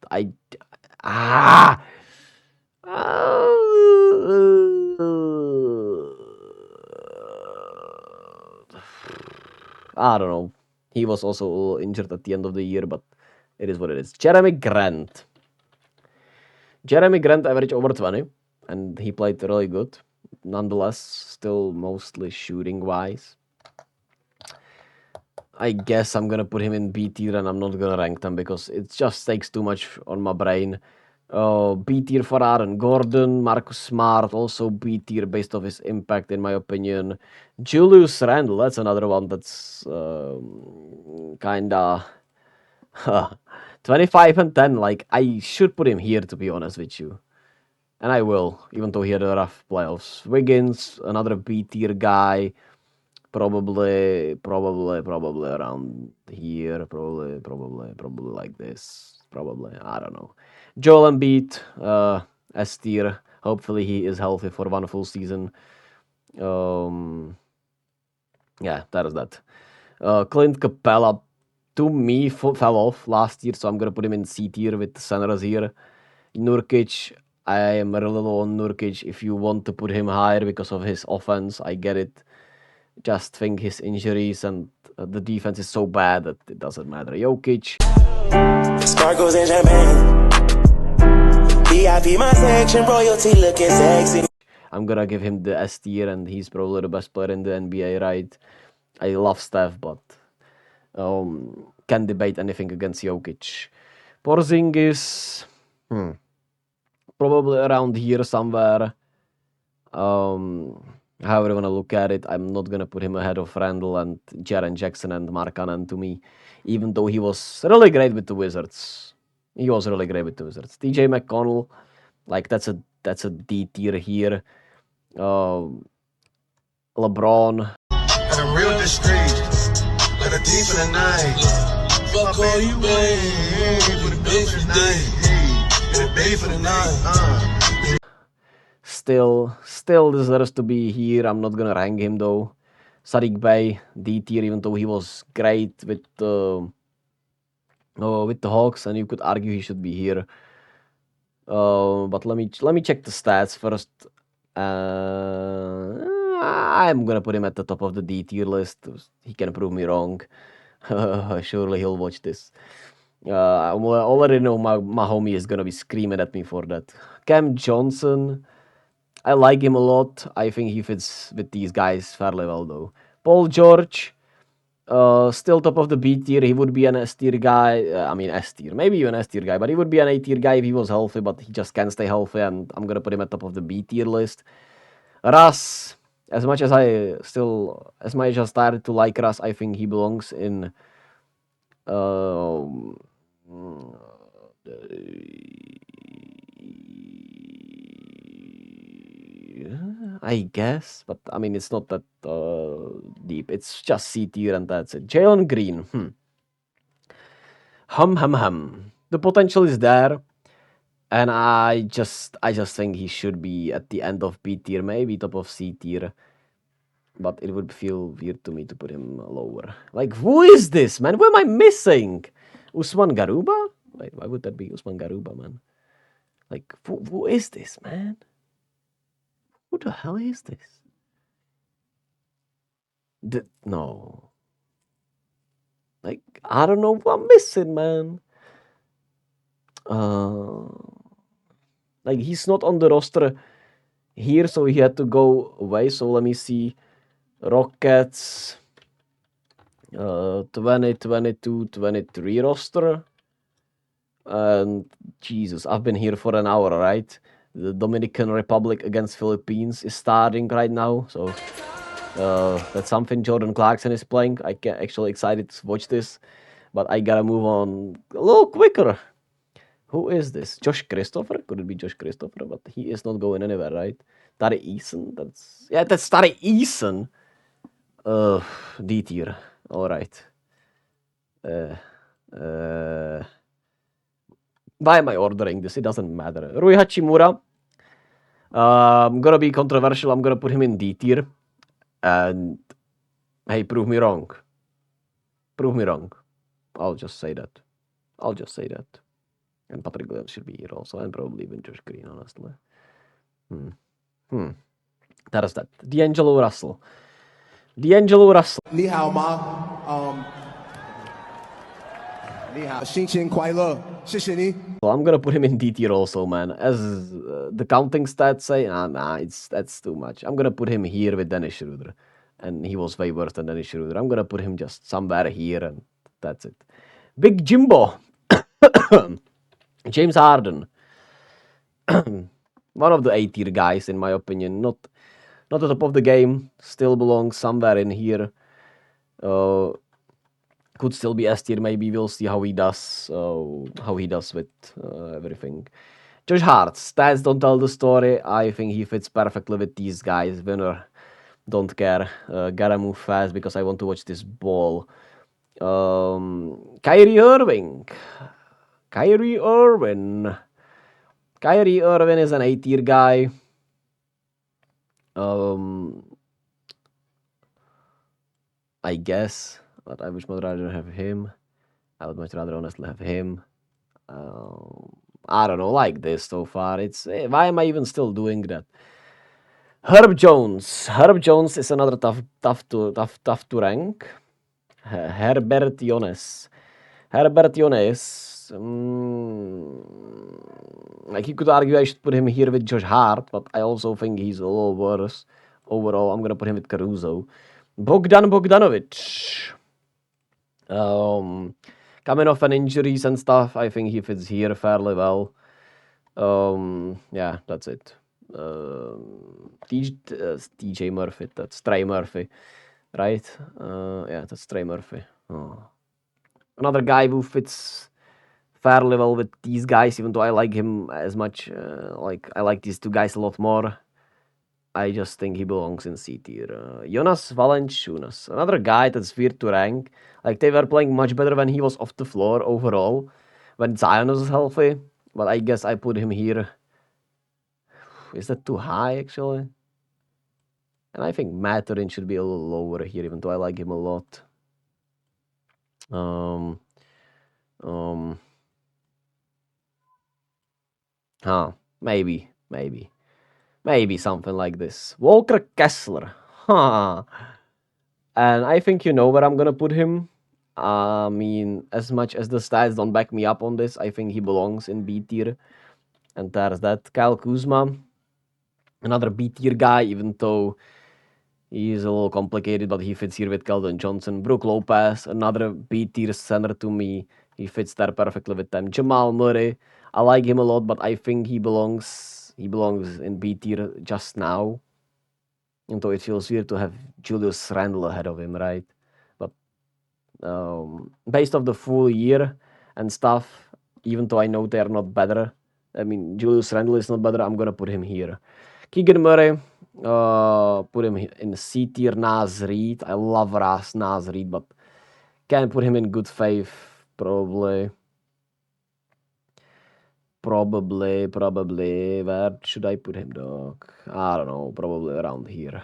know. He was also a little injured at the end of the year, but it is what it is. Jeremy Grant averaged over 20, and he played really good. Nonetheless, still mostly shooting-wise. I guess I'm gonna put him in B tier, and I'm not gonna rank them because it just takes too much on my brain. B tier for Aaron Gordon. Marcus Smart, also B tier based off his impact, in my opinion. Julius Randle, that's another one that's kinda 25 and 10. Like, I should put him here, to be honest with you. And I will, even though he had a rough playoffs. Wiggins, another B tier guy. Probably around here. Probably like this. Probably, I don't know. Joel Embiid, S tier. Hopefully he is healthy for one full season. Yeah, that is that. Clint Capella, to me, fell off last year, so I'm gonna put him in C tier with the centers here. Nurkic, I am really low on Nurkic. If you want to put him higher because of his offense, I get it. Just think his injuries and the defense is so bad that it doesn't matter. Jokic. Sparkles and champagne. VIP my section, royalty looking sexy. I'm gonna give him the S tier, and he's probably the best player in the NBA, right? I love Steph, but can't debate anything against Jokic. Porzingis, probably around here somewhere. However you want to look at it, I'm not gonna put him ahead of Randall and Jaren Jackson and Markkanen to me, even though he was really great with the Wizards. He was really great with the Wizards. TJ McConnell, like that's a D tier here. LeBron. And I'm real discreet, but a deep in the night. Fuck all you ain't, with a bill for the night, and a bay for the night. Still deserves to be here. I'm not gonna rank him though. Sadiq Bey, D tier, even though he was great with the Hawks, and you could argue he should be here. But let me check the stats first. I'm gonna put him at the top of the D tier list. He can prove me wrong. Surely he'll watch this. I already know my homie is gonna be screaming at me for that. Cam Johnson, I like him a lot. I think he fits with these guys fairly well though. Paul George, still top of the B tier. He would be an S tier guy. S tier, maybe even S tier guy, but he would be an A tier guy if he was healthy, but he just can't stay healthy, and I'm gonna put him at top of the B tier list. Russ, as much as I started to like Russ, I think he belongs in I guess, but I mean, it's not that deep. It's just C tier and that's it. Jalen Green. The potential is there, and I just think he should be at the end of B tier, maybe top of C tier. But it would feel weird to me to put him lower. Like, who is this, man? Who am I missing? Usman Garuba? Wait, why would that be Usman Garuba, man? Like, who is this, man? Who the hell is this? No. Like, I don't know what I'm missing, man. Like, he's not on the roster here, so he had to go away. So let me see. Rockets 2022-23 roster. And Jesus, I've been here for an hour, right? The Dominican Republic against Philippines is starting right now, so that's something. Jordan Clarkson is playing. I get actually excited to watch this, but I gotta move on a little quicker. Who is this? Josh Christopher? Could it be Josh Christopher? But he is not going anywhere, right? Tari Eason? That's Tari Eason. D tier. All right. Why am I ordering this? It doesn't matter. Rui Hachimura. I'm gonna be controversial. I'm gonna put him in D tier. And hey, prove me wrong. Prove me wrong. I'll just say that. And Patrick Williams should be here also, and probably even Josh Green, honestly. That is that. D'Angelo Russell. Ni hao ma. Ni hao. Xing Kuai Le. So I'm gonna put him in D tier also, man. As the counting stats say, that's too much. I'm gonna put him here with Dennis Schroeder, and he was way worse than Dennis Schroeder. I'm gonna put him just somewhere here, and that's it. Big Jimbo. James Harden. one of the A tier guys in my opinion. Not the top of the game. Still belongs somewhere in here. Could still be S tier. Maybe we'll see how he does. With everything. Josh Hart, stats don't tell the story. I think he fits perfectly with these guys. Winner, don't care. Gotta move fast because I want to watch this ball. Kyrie Irving. Kyrie Irving is an A tier guy. I guess, but I would much rather have him. I would much rather honestly have him. I don't know, like this so far. It's why am I even still doing that? Herb Jones. Herb Jones is another tough to rank. Herbert Jones. Like you could argue I should put him here with Josh Hart, but I also think he's a little worse. Overall, I'm gonna put him with Caruso. Bogdan Bogdanovic. Coming off an injuries and stuff, I think he fits here fairly well. Yeah, that's it. TJ Murphy, that's Trey Murphy, right? Yeah, that's Trey Murphy. Oh. Another guy who fits fairly well with these guys, even though I like him as much. I like these two guys a lot more. I just think he belongs in C tier. Jonas Valanciunas, another guy that's weird to rank. Like they were playing much better when he was off the floor overall, when Zion was healthy. But I guess I put him here. Is that too high actually? And I think Mathurin should be a little lower here, even though I like him a lot. Maybe something like this. Walker Kessler. Huh. And I think you know where I'm gonna put him. I mean, as much as the stats don't back me up on this, I think he belongs in B tier. And there's that. Kyle Kuzma. Another B tier guy, even though he's a little complicated, but he fits here with Keldon Johnson. Brook Lopez, another B tier center to me. He fits there perfectly with them. Jamal Murray. I like him a lot, but I think he belongs in B tier just now. Though it feels weird to have Julius Randle ahead of him, right? But based off the full year and stuff, even though I know they're not better, I mean, Julius Randle is not better, I'm gonna put him here. Keegan Murray, put him in C tier. Naz Reid, I love Naz Reid, but can't put him in good faith, probably. Where should I put him, dog? I don't know, probably around here.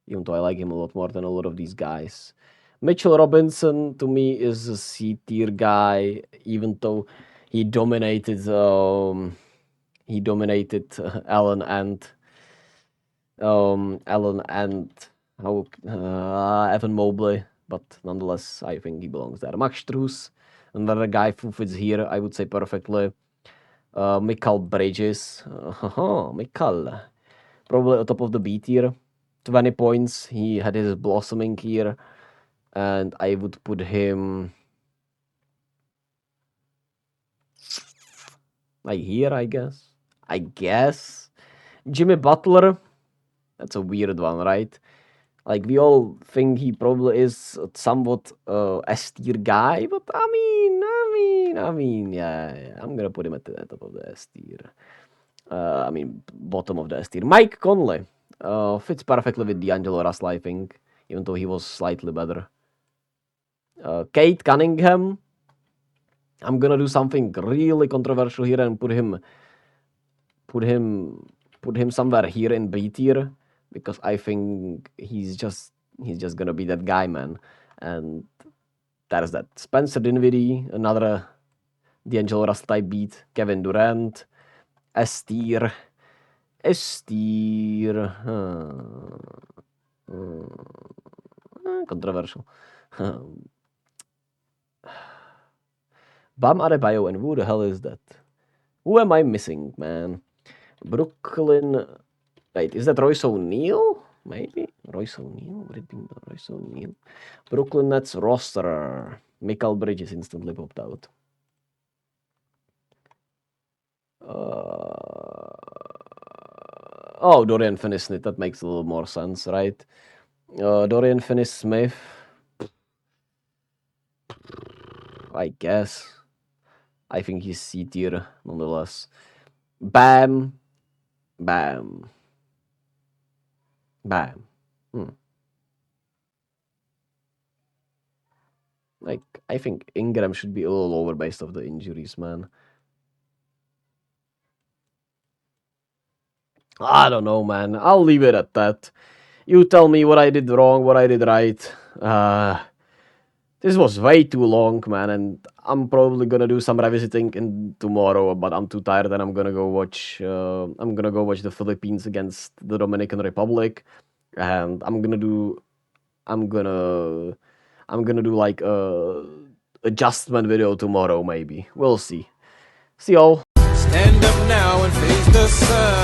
Even though I like him a lot more than a lot of these guys. Mitchell Robinson, to me, is a C tier guy, even though he dominated Allen and Evan Mobley, but nonetheless, I think he belongs there. Max Strus, another guy who fits here, I would say perfectly. Mikal Bridges, Mikal, probably on top of the B tier. 20 points. He had his blossoming here, and I would put him like here, I guess. Jimmy Butler, that's a weird one, right? Like we all think he probably is somewhat S tier guy, but I mean, yeah, I'm gonna put him at the top of the S tier. Bottom of the S tier. Mike Conley fits perfectly with D'Angelo Russell, I think, even though he was slightly better. Kate Cunningham. I'm gonna do something really controversial here and put him somewhere here in B tier, because I think he's just gonna be that guy, man. And there's that. Spencer Dinwiddie, another D'Angelo Russell type beat. Kevin Durant, S tier. Controversial. Bam Adebayo, and who the hell is that? Who am I missing, man? Brooklyn. Wait, is that Royce O'Neal? Maybe Royce O'Neal. Would it be Royce O'Neal? Brooklyn Nets roster. Mikal Bridges instantly popped out. Oh, Dorian Finney-Smith, that makes a little more sense, right? Dorian Finney-Smith, I guess. I think he's C tier, nonetheless. Bam. Bam. Bam. Like, I think Ingram should be a little lower based off the injuries, man. I don't know, man. I'll leave it at that. You tell me what I did wrong, what I did right. This was way too long, man, and I'm probably gonna do some revisiting tomorrow, but I'm too tired and I'm gonna go watch the Philippines against the Dominican Republic, and I'm gonna do like a adjustment video tomorrow, maybe. We'll see. See y'all. Stand up now and face the sun.